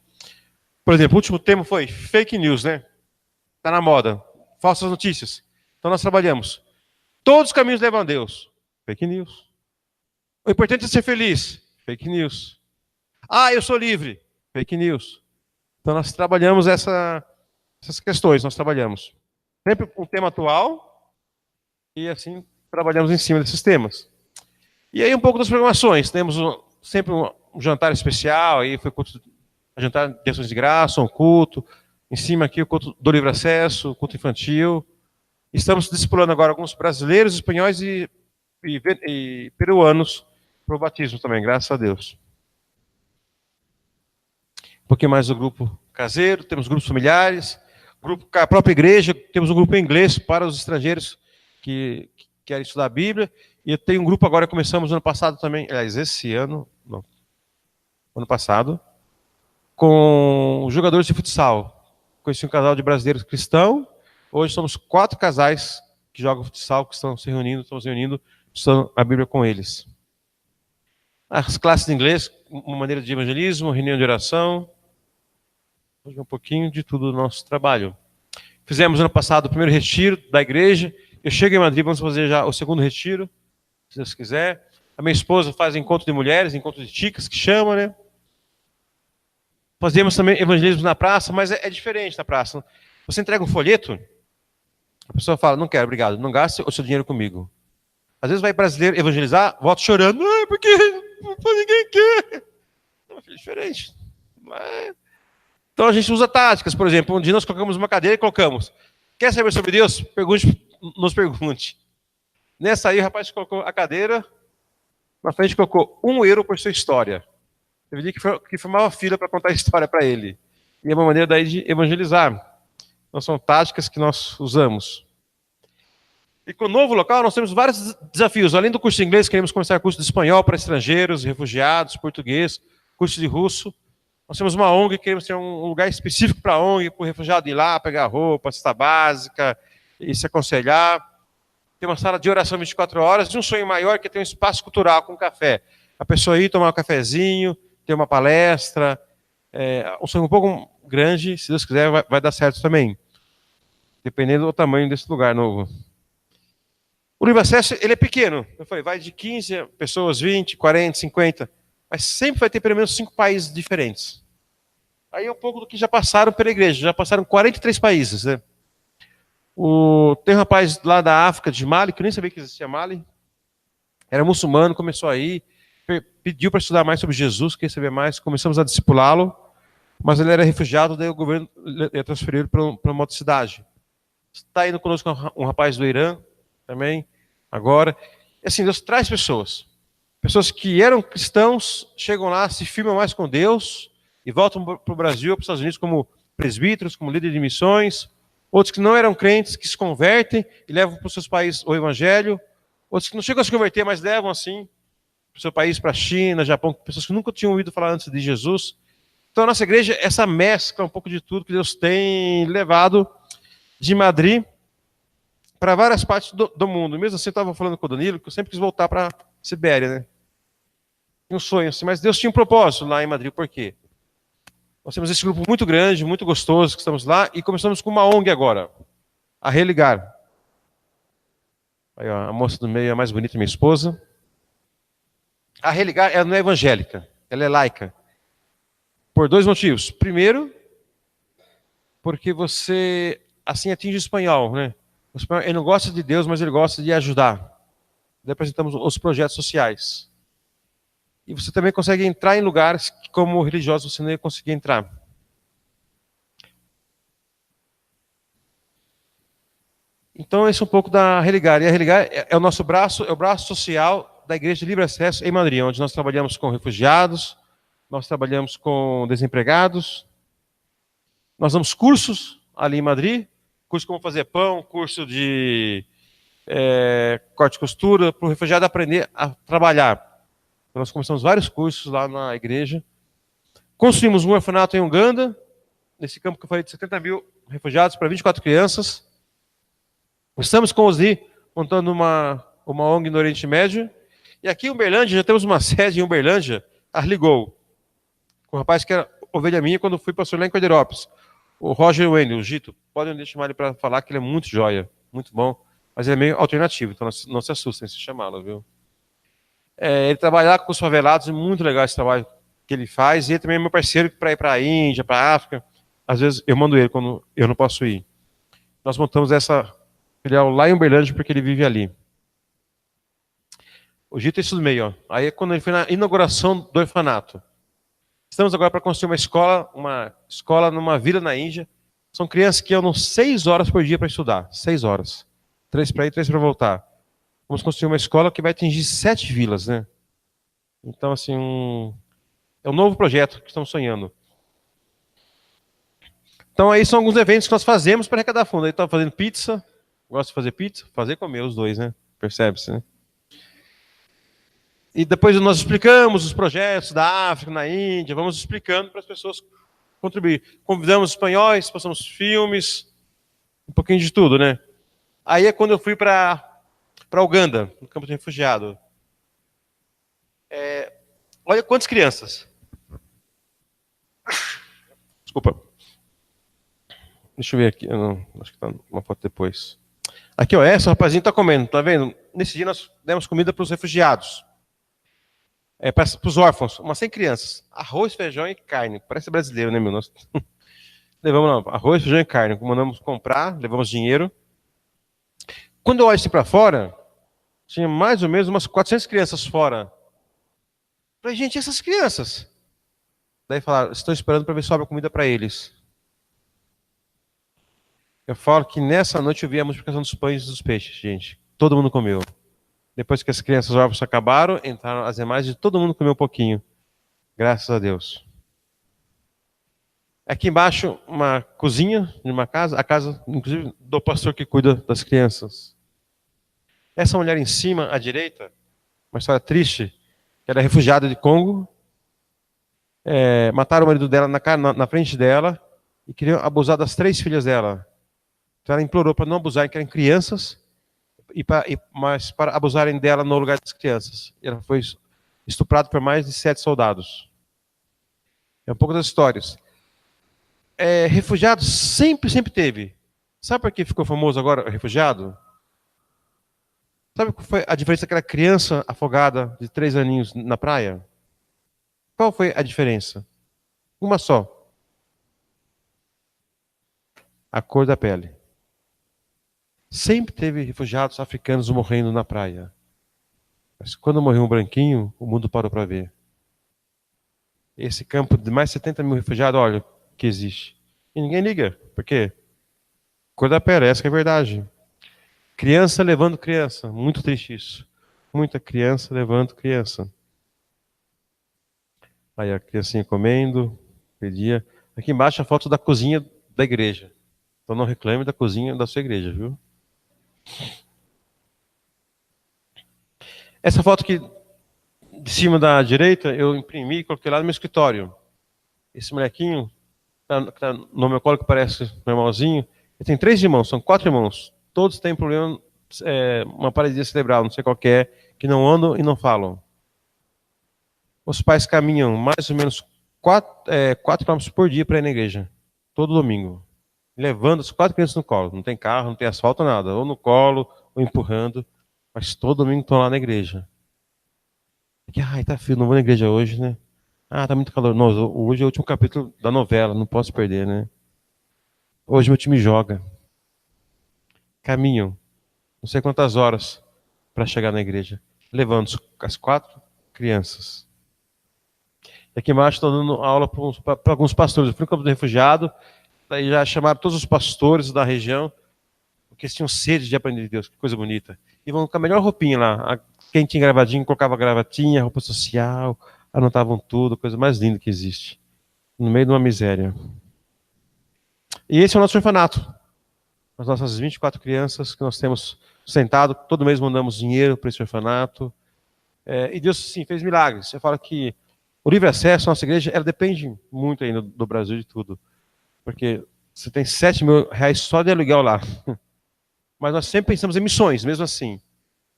Por exemplo, o último tema foi fake news, né? Está na moda. Falsas notícias. Então nós trabalhamos. Todos os caminhos levam a Deus. Fake news. O importante é ser feliz. Fake news. Eu sou livre. Fake news. Então nós trabalhamos essas questões, nós trabalhamos. Sempre um tema atual e assim trabalhamos em cima desses temas. E aí um pouco das programações. Temos sempre um jantar especial, aí foi jantar de ações de graça, um culto. Em cima aqui o culto do livre acesso, o culto infantil. Estamos discipulando agora alguns brasileiros, espanhóis e peruanos para o batismo também, graças a Deus. Um pouquinho mais do grupo caseiro, temos grupos familiares, a própria igreja, temos um grupo em inglês para os estrangeiros que querem estudar a Bíblia. E eu tenho um grupo agora, começamos ano passado também, aliás, esse ano, não, ano passado, com jogadores de futsal. Conheci um casal de brasileiros cristãos. Hoje somos 4 casais que jogam futsal, que estão se reunindo, estamos reunindo, estudando a Bíblia com eles. As classes de inglês, uma maneira de evangelismo, reunião de oração. Hoje um pouquinho de tudo do nosso trabalho. Fizemos ano passado o primeiro retiro da igreja. Eu chego em Madrid, vamos fazer já o segundo retiro, se Deus quiser. A minha esposa faz encontro de mulheres, encontro de chicas, que chama, né? Fazemos também evangelismo na praça, mas é diferente na praça. Você entrega um folheto, a pessoa fala, não quero, obrigado, não gaste o seu dinheiro comigo. Às vezes vai brasileiro evangelizar, volta chorando, porque ninguém quer. É diferente. Então a gente usa táticas, por exemplo, um dia nós colocamos uma cadeira e colocamos, quer saber sobre Deus? Nos pergunte. Nessa aí o rapaz colocou a cadeira, na frente colocou €1 por sua história. Teve dia que formava fila para contar a história para ele. E é uma maneira daí de evangelizar. Então são táticas que nós usamos. E com o novo local nós temos vários desafios. Além do curso de inglês, queremos começar curso de espanhol para estrangeiros, refugiados, português, curso de russo. Nós temos uma ONG, queremos ter um lugar específico para a ONG, para o refugiado ir lá, pegar roupa, cesta básica, e se aconselhar. Tem uma sala de oração 24 horas, e um sonho maior que é ter um espaço cultural com café. A pessoa ir tomar um cafezinho, ter uma palestra, um sonho um pouco grande, se Deus quiser, vai dar certo também. Dependendo do tamanho desse lugar novo. O livre acesso, ele é pequeno. Eu falei, vai de 15 pessoas, 20, 40, 50. Mas sempre vai ter pelo menos 5 países diferentes. Aí é um pouco do que já passaram pela igreja. Já passaram 43 países, né? Tem um rapaz lá da África, de Mali, que eu nem sabia que existia Mali. Era muçulmano, começou aí. Pediu para estudar mais sobre Jesus, queria saber mais. Começamos a discipulá-lo. Mas ele era refugiado, daí o governo ia transferir ele para uma outra cidade. Está indo conosco um rapaz do Irã, também, agora. E assim, Deus traz pessoas. Pessoas que eram cristãos, chegam lá, se firmam mais com Deus e voltam para o Brasil, para os Estados Unidos, como presbíteros, como líderes de missões. Outros que não eram crentes, que se convertem e levam para os seus países o evangelho. Outros que não chegam a se converter, mas levam assim para o seu país, para a China, Japão, pessoas que nunca tinham ouvido falar antes de Jesus. Então a nossa igreja, essa mescla um pouco de tudo que Deus tem levado de Madrid para várias partes do mundo. Mesmo assim, eu estava falando com o Danilo, que eu sempre quis voltar para a Sibéria, né? Tinha um sonho assim, mas Deus tinha um propósito lá em Madrid. Por quê? Nós temos esse grupo muito grande, muito gostoso, que estamos lá, e começamos com uma ONG agora, a Religar. Aí, ó, a moça do meio é a mais bonita, minha esposa. A Religar, ela não é evangélica, ela é laica. Por 2 motivos. Primeiro, porque você assim atinge o espanhol, né? O espanhol, ele não gosta de Deus, mas ele gosta de ajudar. Daí apresentamos os projetos sociais. E você também consegue entrar em lugares que, como religioso, você não ia conseguir entrar. Então, esse é um pouco da Religar. E a Religar é o nosso braço, é o braço social da Igreja de Livre Acesso em Madrid, onde nós trabalhamos com refugiados, nós trabalhamos com desempregados, nós damos cursos ali em Madrid, curso como fazer pão, curso de corte e costura, para o refugiado aprender a trabalhar. Então, nós começamos vários cursos lá na igreja. Construímos um orfanato em Uganda, nesse campo que eu falei de 70 mil refugiados para 24 crianças. Estamos com o Osni montando uma ONG no Oriente Médio. E aqui em Uberlândia, já temos uma sede em Uberlândia, a Ligou, com um rapaz que era ovelha minha quando fui pastor lá em Cordeirópolis. O Roger Wendel, o Gito, podem chamar ele para falar que ele é muito joia, muito bom, mas ele é meio alternativo, então não se assustem se chamá-lo, viu? Ele trabalha lá com os favelados, é muito legal esse trabalho que ele faz, e ele também é meu parceiro para ir para a Índia, para a África. Às vezes eu mando ele quando eu não posso ir. Nós montamos essa filial lá em Uberlândia porque ele vive ali. O Gito é isso do meio, ó. Aí quando ele foi na inauguração do orfanato. Estamos agora para construir uma escola numa vila na Índia. São crianças que andam 6 horas por dia para estudar. 6 horas. 3 para ir, 3 para voltar. Vamos construir uma escola que vai atingir 7 vilas, né? Então, assim, é um novo projeto que estamos sonhando. Então, aí são alguns eventos que nós fazemos para arrecadar fundo. Aí estamos fazendo pizza. Gosto de fazer pizza? Fazer e comer os dois, né? Percebe-se, né? E depois nós explicamos os projetos da África, na Índia, vamos explicando para as pessoas contribuir. Convidamos espanhóis, passamos filmes, um pouquinho de tudo, né? Aí é quando eu fui para Uganda, no campo de refugiado. Olha quantas crianças. Desculpa. Deixa eu ver aqui. Acho que está uma foto depois. Aqui, ó, essa rapazinha está comendo, tá vendo? Nesse dia nós demos comida para os refugiados. Para os órfãos, umas 100 crianças. Arroz, feijão e carne. Parece brasileiro, né, meu? Nós levamos lá, arroz, feijão e carne. Mandamos comprar, levamos dinheiro. Quando eu olho assim para fora, tinha mais ou menos umas 400 crianças fora. Falei, gente, e essas crianças? Daí falaram, estou esperando para ver se sobra comida para eles. Eu falo que nessa noite eu vi a multiplicação dos pães e dos peixes, gente. Todo mundo comeu. Depois que as crianças órfãs acabaram, entraram as demais e todo mundo comeu um pouquinho. Graças a Deus. Aqui embaixo, uma cozinha de uma casa, a casa, inclusive, do pastor que cuida das crianças. Essa mulher em cima, à direita, uma história triste, que era refugiada de Congo. Mataram o marido dela na frente dela e queriam abusar das 3 filhas dela. Então ela implorou para não abusarem, que eram crianças, mas para abusarem dela no lugar das crianças. E ela foi estuprada por mais de 7 soldados. É um pouco das histórias. Refugiados sempre teve. Sabe por que ficou famoso agora, refugiado? Sabe qual foi a diferença daquela criança afogada de 3 aninhos na praia? Qual foi a diferença? Uma só. A cor da pele. Sempre teve refugiados africanos morrendo na praia. Mas quando morreu um branquinho, o mundo parou para ver. Esse campo de mais de 70 mil refugiados, olha, que existe. E ninguém liga. Por quê? Cor da pele, essa que é a verdade. Criança levando criança. Muito triste isso. Muita criança levando criança. Aí a criancinha comendo, pedia. Aqui embaixo a foto da cozinha da igreja. Então não reclame da cozinha da sua igreja, viu? Essa foto aqui de cima da direita, eu imprimi e coloquei lá no meu escritório. Esse molequinho, que tá no meu colo, que parece normalzinho, ele tem 3 irmãos, são 4 irmãos. Todos têm problema, uma paralisia cerebral, não sei qual que é, que não andam e não falam. Os pais caminham mais ou menos 4 km por dia para ir na igreja, todo domingo. Levando as 4 crianças no colo. Não tem carro, não tem asfalto, nada. Ou no colo, ou empurrando. Mas todo domingo estão lá na igreja. Ai, tá frio, não vou na igreja hoje, né? Ah, tá muito calor. Não, hoje é o último capítulo da novela, não posso perder, né? Hoje meu time joga. Caminham, não sei quantas horas, para chegar na igreja. Levando as 4 crianças. E aqui embaixo estou dando aula para alguns pastores. Eu fui no campo do refugiado, daí já chamaram todos os pastores da região, porque eles tinham sede de aprender de Deus, que coisa bonita. E vão com a melhor roupinha lá. Quem tinha gravadinho, colocava gravatinha, roupa social, anotavam tudo, coisa mais linda que existe. No meio de uma miséria. E esse é o nosso orfanato. As nossas 24 crianças que nós temos sustentado, todo mês mandamos dinheiro para esse orfanato. E Deus, sim, fez milagres. Você fala que o livre acesso à nossa igreja, ela depende muito ainda do Brasil de tudo. Porque você tem 7 mil reais só de aluguel lá. Mas nós sempre pensamos em missões, mesmo assim.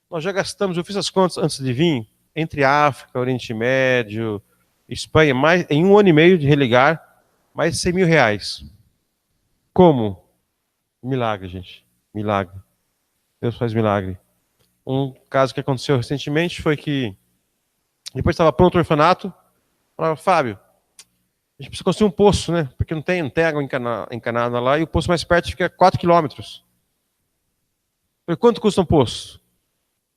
Nós já gastamos, eu fiz as contas antes de vir, entre África, Oriente Médio, Espanha, em 1 ano e meio de religar, mais de 100 mil reais. Como? Milagre, gente. Milagre. Deus faz milagre. Um caso que aconteceu recentemente foi que, depois estava pronto o orfanato, falava, Fábio, a gente precisa construir um poço, né? Porque não tem água encanada lá, e o poço mais perto fica a 4 quilômetros. Falei, quanto custa um poço?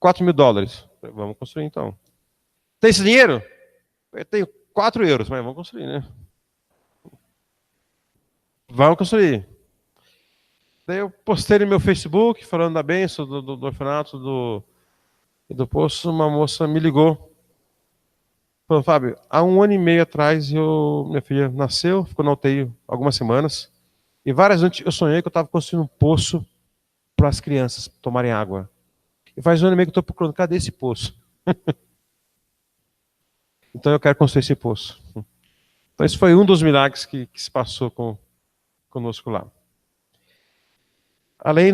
$4.000. Falei, vamos construir então. Tem esse dinheiro? Eu tenho 4 euros, mas vamos construir, né? Vamos construir. Daí eu postei no meu Facebook, falando da bênção do orfanato do poço, uma moça me ligou. Falou, Fábio, há 1 ano e meio atrás, minha filha nasceu, ficou na UTI algumas semanas, e várias noites eu sonhei que eu estava construindo um poço para as crianças tomarem água. E faz 1 ano e meio que eu estou procurando, cadê esse poço? Então eu quero construir esse poço. Então esse foi um dos milagres que se passou conosco lá. Além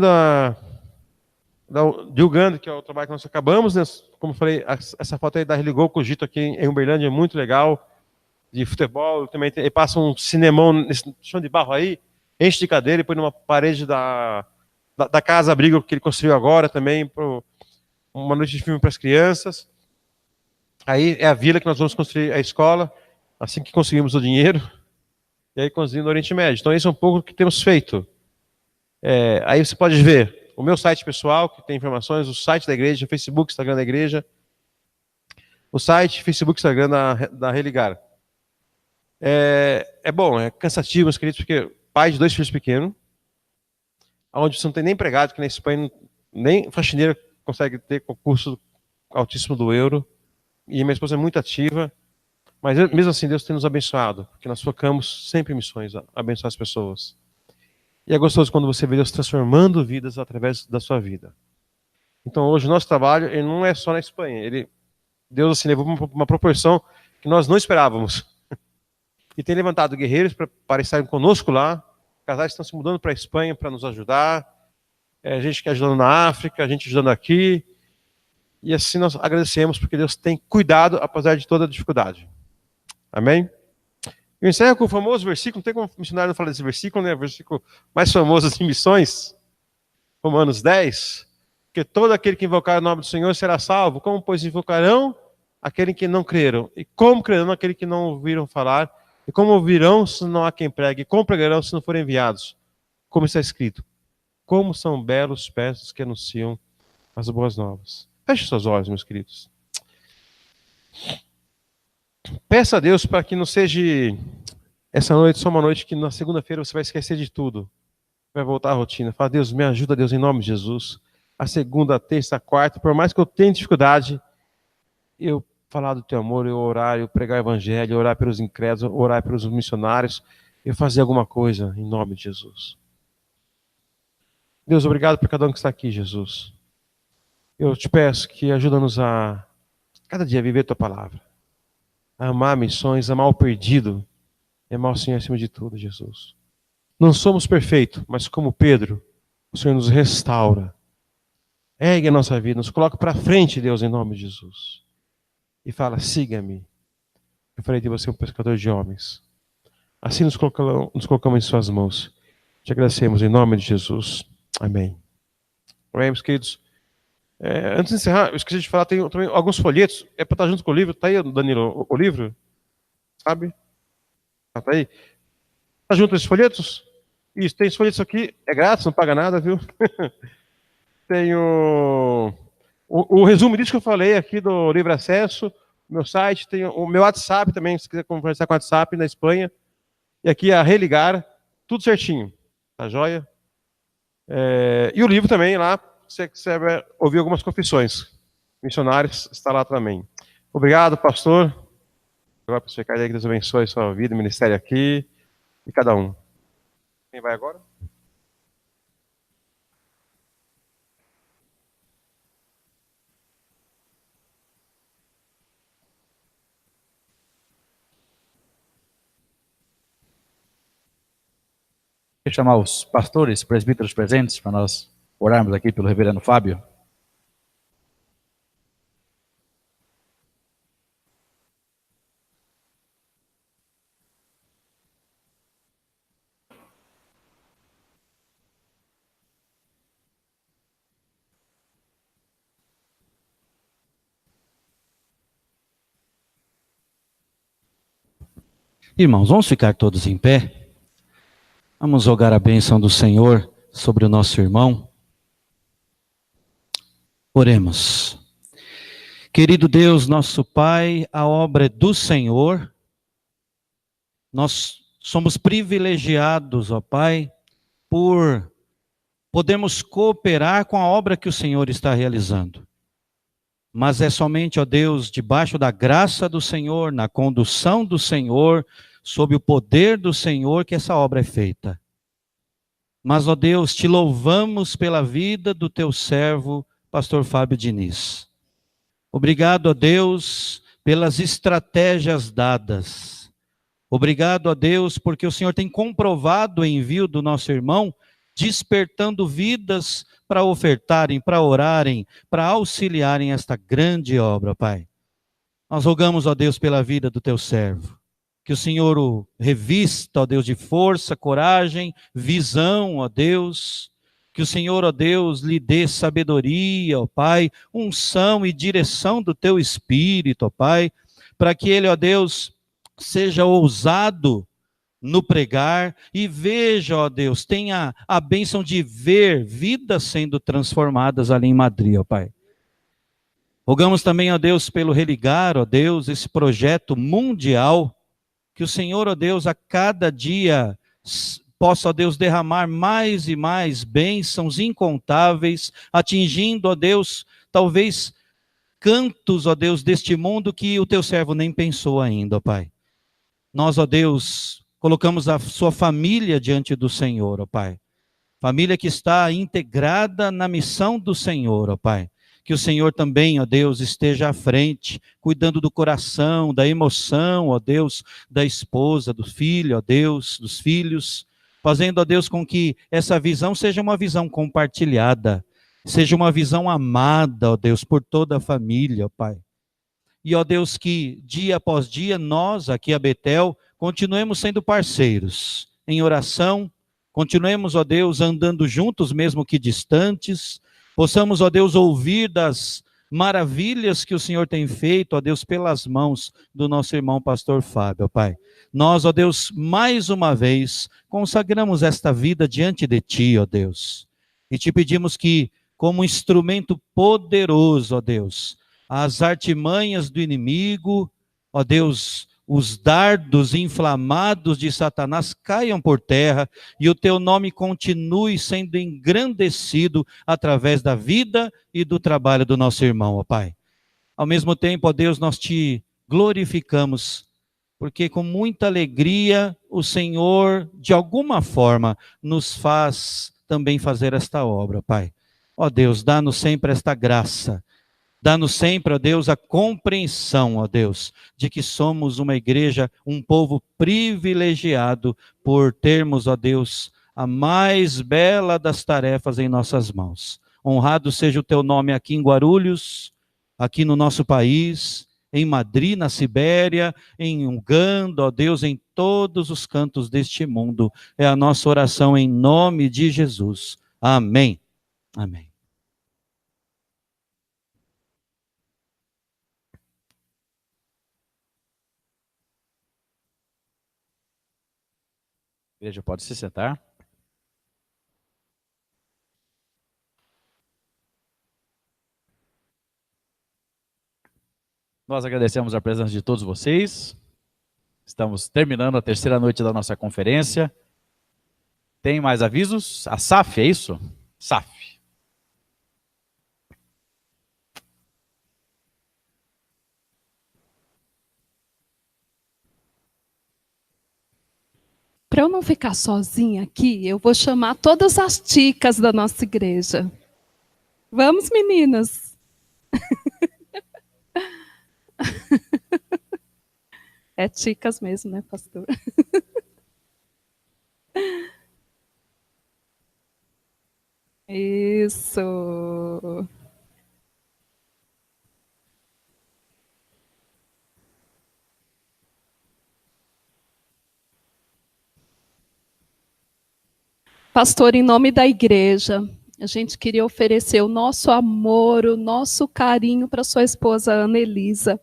de Uganda, que é o trabalho que nós acabamos, né? Como eu falei, essa foto aí da Religou Cogito aqui em Uberlândia é muito legal, de futebol, também passa um cinemão nesse chão de barro aí, enche de cadeira e põe numa parede da casa-abrigo que ele construiu agora também, uma noite de filme para as crianças. Aí é a vila que nós vamos construir a escola, assim que conseguimos o dinheiro, e aí conseguimos no Oriente Médio. Então esse é um pouco o que temos feito. Aí você pode ver o meu site pessoal, que tem informações, o site da igreja, o Facebook, Instagram da igreja, o site, Facebook, Instagram da Religar. É bom, é cansativo, meus queridos, porque pai de 2 filhos pequenos, onde você não tem nem empregado, que na Espanha nem faxineira consegue ter concurso altíssimo do euro, e minha esposa é muito ativa, mas mesmo assim Deus tem nos abençoado, porque nós focamos sempre em missões, a abençoar as pessoas. E é gostoso quando você vê Deus transformando vidas através da sua vida. Então hoje o nosso trabalho ele não é só na Espanha, Deus assim, levou uma proporção que nós não esperávamos. E tem levantado guerreiros para estarem conosco lá, casais estão se mudando para a Espanha para nos ajudar, gente que ajudando na África, a gente ajudando aqui, e assim nós agradecemos porque Deus tem cuidado apesar de toda a dificuldade. Amém? Eu encerro com o famoso versículo, não tem como o missionário não falar desse versículo, né? O versículo mais famoso das missões, Romanos 10, que todo aquele que invocar o nome do Senhor será salvo. Como, pois, invocarão aquele que não creram? E como crerão aquele que não ouviram falar? E como ouvirão se não há quem pregue? E como pregarão se não forem enviados? Como está escrito: como são belos os pés que anunciam as boas novas. Feche seus olhos, meus queridos. Peça a Deus para que não seja essa noite só uma noite que na segunda-feira você vai esquecer de tudo. Vai voltar à rotina. Fala: Deus, me ajuda, Deus, em nome de Jesus. A segunda, a terça, a quarta, por mais que eu tenha dificuldade, eu falar do teu amor, eu orar, eu pregar o evangelho, eu orar pelos incrédulos, orar pelos missionários, eu fazer alguma coisa em nome de Jesus. Deus, obrigado por cada um que está aqui, Jesus. Eu te peço que ajuda-nos a cada dia viver a tua palavra. A amar missões, amar o perdido, e amar o Senhor acima de tudo, Jesus. Não somos perfeitos, mas como Pedro, o Senhor nos restaura. Ergue a nossa vida, nos coloca para frente, Deus, em nome de Jesus. E fala: siga-me. Eu farei de você um pescador de homens. Assim nos colocamos em suas mãos. Te agradecemos em nome de Jesus. Amém. Amém, meus queridos. Antes de encerrar, eu esqueci de falar, tem também alguns folhetos. É para estar junto com o livro. Está aí, Danilo, o livro? Sabe? Está aí. Está junto esses folhetos? Isso, tem esses folhetos aqui. É grátis, não paga nada, viu? Tem o resumo disso que eu falei aqui do Livre Acesso. Meu site, tem o meu WhatsApp também, se quiser conversar com o WhatsApp na Espanha. E aqui a Religar, tudo certinho. Tá joia? E o livro também lá, se você quiser ouvir algumas confissões. Missionários, está lá também. Obrigado, pastor. Agora, para você, que Deus abençoe a sua vida, ministério aqui, e cada um. Quem vai agora? Quero chamar os pastores, presbíteros presentes para nós orarmos aqui pelo reverendo Fábio. Irmãos, vamos ficar todos em pé. Vamos rogar a bênção do Senhor sobre o nosso irmão. Oremos. Querido Deus, nosso Pai, a obra é do Senhor. Nós somos privilegiados, ó Pai, por podermos cooperar com a obra que o Senhor está realizando. Mas é somente, ó Deus, debaixo da graça do Senhor, na condução do Senhor, sob o poder do Senhor, que essa obra é feita. Mas, ó Deus, te louvamos pela vida do teu servo, pastor Fábio Diniz. Obrigado, ó Deus, pelas estratégias dadas. Obrigado, ó Deus, porque o Senhor tem comprovado o envio do nosso irmão, despertando vidas para ofertarem, para orarem, para auxiliarem esta grande obra, Pai. Nós rogamos, ó Deus, pela vida do teu servo. Que o Senhor o revista, ó Deus, de força, coragem, visão, ó Deus. Que o Senhor, ó Deus, lhe dê sabedoria, ó Pai, unção e direção do teu Espírito, ó Pai, para que ele, ó Deus, seja ousado no pregar e veja, ó Deus, tenha a bênção de ver vidas sendo transformadas ali em Madrid, ó Pai. Rogamos também, ó Deus, pelo Religar, ó Deus, esse projeto mundial, que o Senhor, ó Deus, a cada dia possa, ó Deus, derramar mais e mais bênçãos incontáveis, atingindo, ó Deus, talvez cantos, ó Deus, deste mundo que o teu servo nem pensou ainda, ó Pai. Nós, ó Deus, colocamos a sua família diante do Senhor, ó Pai. Família que está integrada na missão do Senhor, ó Pai. Que o Senhor também, ó Deus, esteja à frente, cuidando do coração, da emoção, ó Deus, da esposa, do filho, ó Deus, dos filhos. fazendo, ó Deus, com que essa visão seja uma visão compartilhada, seja uma visão amada, ó Deus, por toda a família, ó Pai. E, ó Deus, que dia após dia nós, aqui a Betel, continuemos sendo parceiros em oração, continuemos, ó Deus, andando juntos, mesmo que distantes, possamos, ó Deus, ouvir das maravilhas que o Senhor tem feito, ó Deus, pelas mãos do nosso irmão pastor Fábio, ó Pai. Nós, ó Deus, mais uma vez, consagramos esta vida diante de Ti, ó Deus, e Te pedimos que, como instrumento poderoso, ó Deus, as artimanhas do inimigo, ó Deus, os dardos inflamados de Satanás caiam por terra e o teu nome continue sendo engrandecido através da vida e do trabalho do nosso irmão, ó Pai. Ao mesmo tempo, ó Deus, nós te glorificamos, porque com muita alegria o Senhor, de alguma forma, nos faz também fazer esta obra, Pai. Ó Deus, dá-nos sempre esta graça. Dá-nos sempre, ó Deus, a compreensão, ó Deus, de que somos uma igreja, um povo privilegiado por termos, ó Deus, a mais bela das tarefas em nossas mãos. Honrado seja o teu nome aqui em Guarulhos, aqui no nosso país, em Madrid, na Sibéria, em Uganda, ó Deus, em todos os cantos deste mundo. É a nossa oração em nome de Jesus. Amém. Amém. Igreja pode se sentar. Nós agradecemos a presença de todos vocês. Estamos terminando a terceira noite da nossa conferência. Tem mais avisos? A SAF, é isso? SAF. Para eu não ficar sozinha aqui, eu vou chamar todas as ticas da nossa igreja. Vamos, meninas. É ticas mesmo, né, pastor? Isso. Pastor, em nome da igreja, a gente queria oferecer o nosso amor, o nosso carinho para sua esposa Ana Elisa,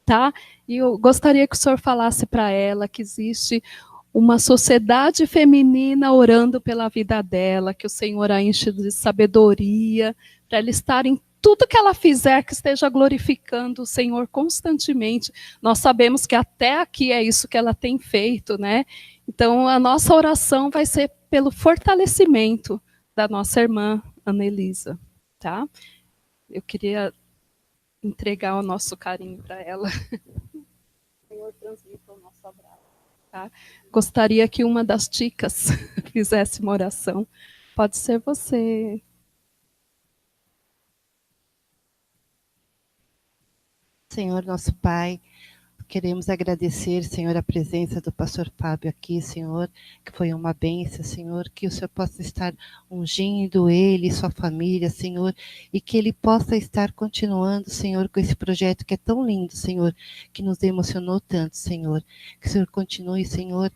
tá? E eu gostaria que o senhor falasse para ela que existe uma sociedade feminina orando pela vida dela, que o Senhor a enche de sabedoria, para ela estar em tudo que ela fizer, que esteja glorificando o Senhor constantemente. Nós sabemos que até aqui é isso que ela tem feito, né? Então, a nossa oração vai ser pelo fortalecimento da nossa irmã Ana Elisa, tá? Eu queria entregar o nosso carinho para ela. O Senhor transmita o nosso abraço, tá? Gostaria que uma das ticas fizesse uma oração. Pode ser você. Senhor, nosso Pai, queremos agradecer, Senhor, a presença do pastor Fábio aqui, Senhor, que foi uma bênção, Senhor, que o Senhor possa estar ungindo ele e sua família, Senhor, e que ele possa estar continuando, Senhor, com esse projeto que é tão lindo, Senhor, que nos emocionou tanto, Senhor. Que o Senhor continue, Senhor,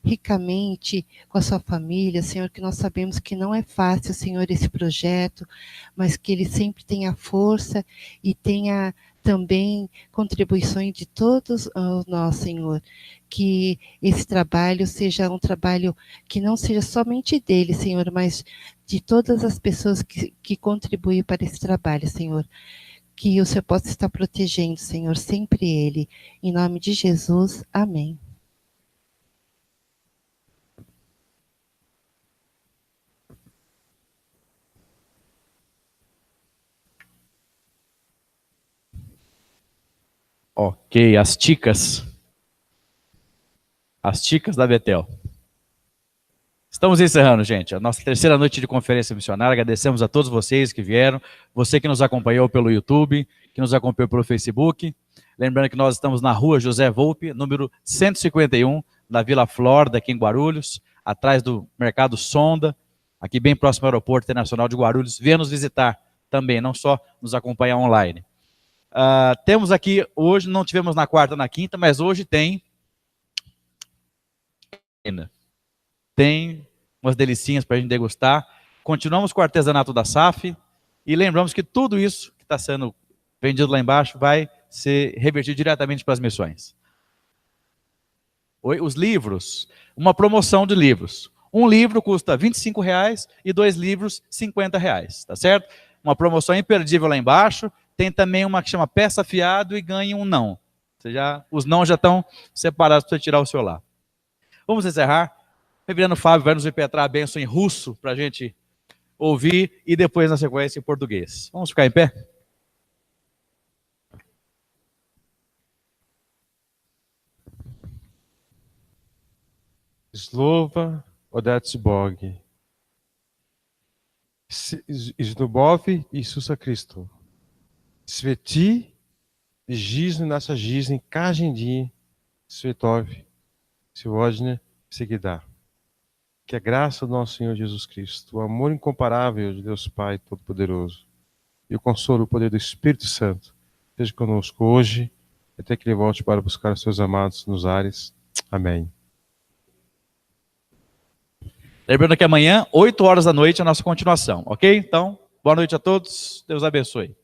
ricamente com a sua família, Senhor, que nós sabemos que não é fácil, Senhor, esse projeto, mas que ele sempre tenha força e tenha também contribuições de todos nós, Senhor, que esse trabalho seja um trabalho que não seja somente dele, Senhor, mas de todas as pessoas que contribuem para esse trabalho, Senhor, que o Senhor possa estar protegendo, Senhor, sempre ele, em nome de Jesus, amém. Ok, as ticas. As ticas da Betel. Estamos encerrando, gente, a nossa terceira noite de conferência missionária. Agradecemos a todos vocês que vieram, você que nos acompanhou pelo YouTube, que nos acompanhou pelo Facebook. Lembrando que nós estamos na rua José Volpe, número 151, na Vila Flórida, aqui em Guarulhos. atrás do Mercado Sonda, aqui bem próximo ao Aeroporto Internacional de Guarulhos. Venha nos visitar também, não só nos acompanhar online. Temos aqui, hoje, não tivemos na quarta, na quinta, mas hoje tem umas delicinhas para a gente degustar. Continuamos com o artesanato da SAF e lembramos que tudo isso que está sendo vendido lá embaixo vai ser revertido diretamente para as missões. Os livros, uma promoção de livros. Um livro custa R$ 25,00 e 2 livros R$ 50,00, tá certo? Uma promoção imperdível lá embaixo. Tem também uma que chama Peça Fiado e ganhe um não. Os não já estão separados para você tirar o seu lá. Vamos encerrar. O reverendo Fábio vai nos impetrar a bênção em russo para a gente ouvir e depois na sequência em português. Vamos ficar em pé? Slova Odets Bog. Znubov Isusa Christo. Sveti Жизнь наша жизнь каждый день Svetov Сегодня Всегда. Que a graça do nosso Senhor Jesus Cristo, o amor incomparável de Deus Pai Todo-Poderoso e o consolo e o poder do Espírito Santo esteja conosco hoje, até que Ele volte para buscar os seus amados nos ares. Amém. Lembrando que amanhã, 8 horas da noite, é a nossa continuação, ok? Então, boa noite a todos, Deus abençoe.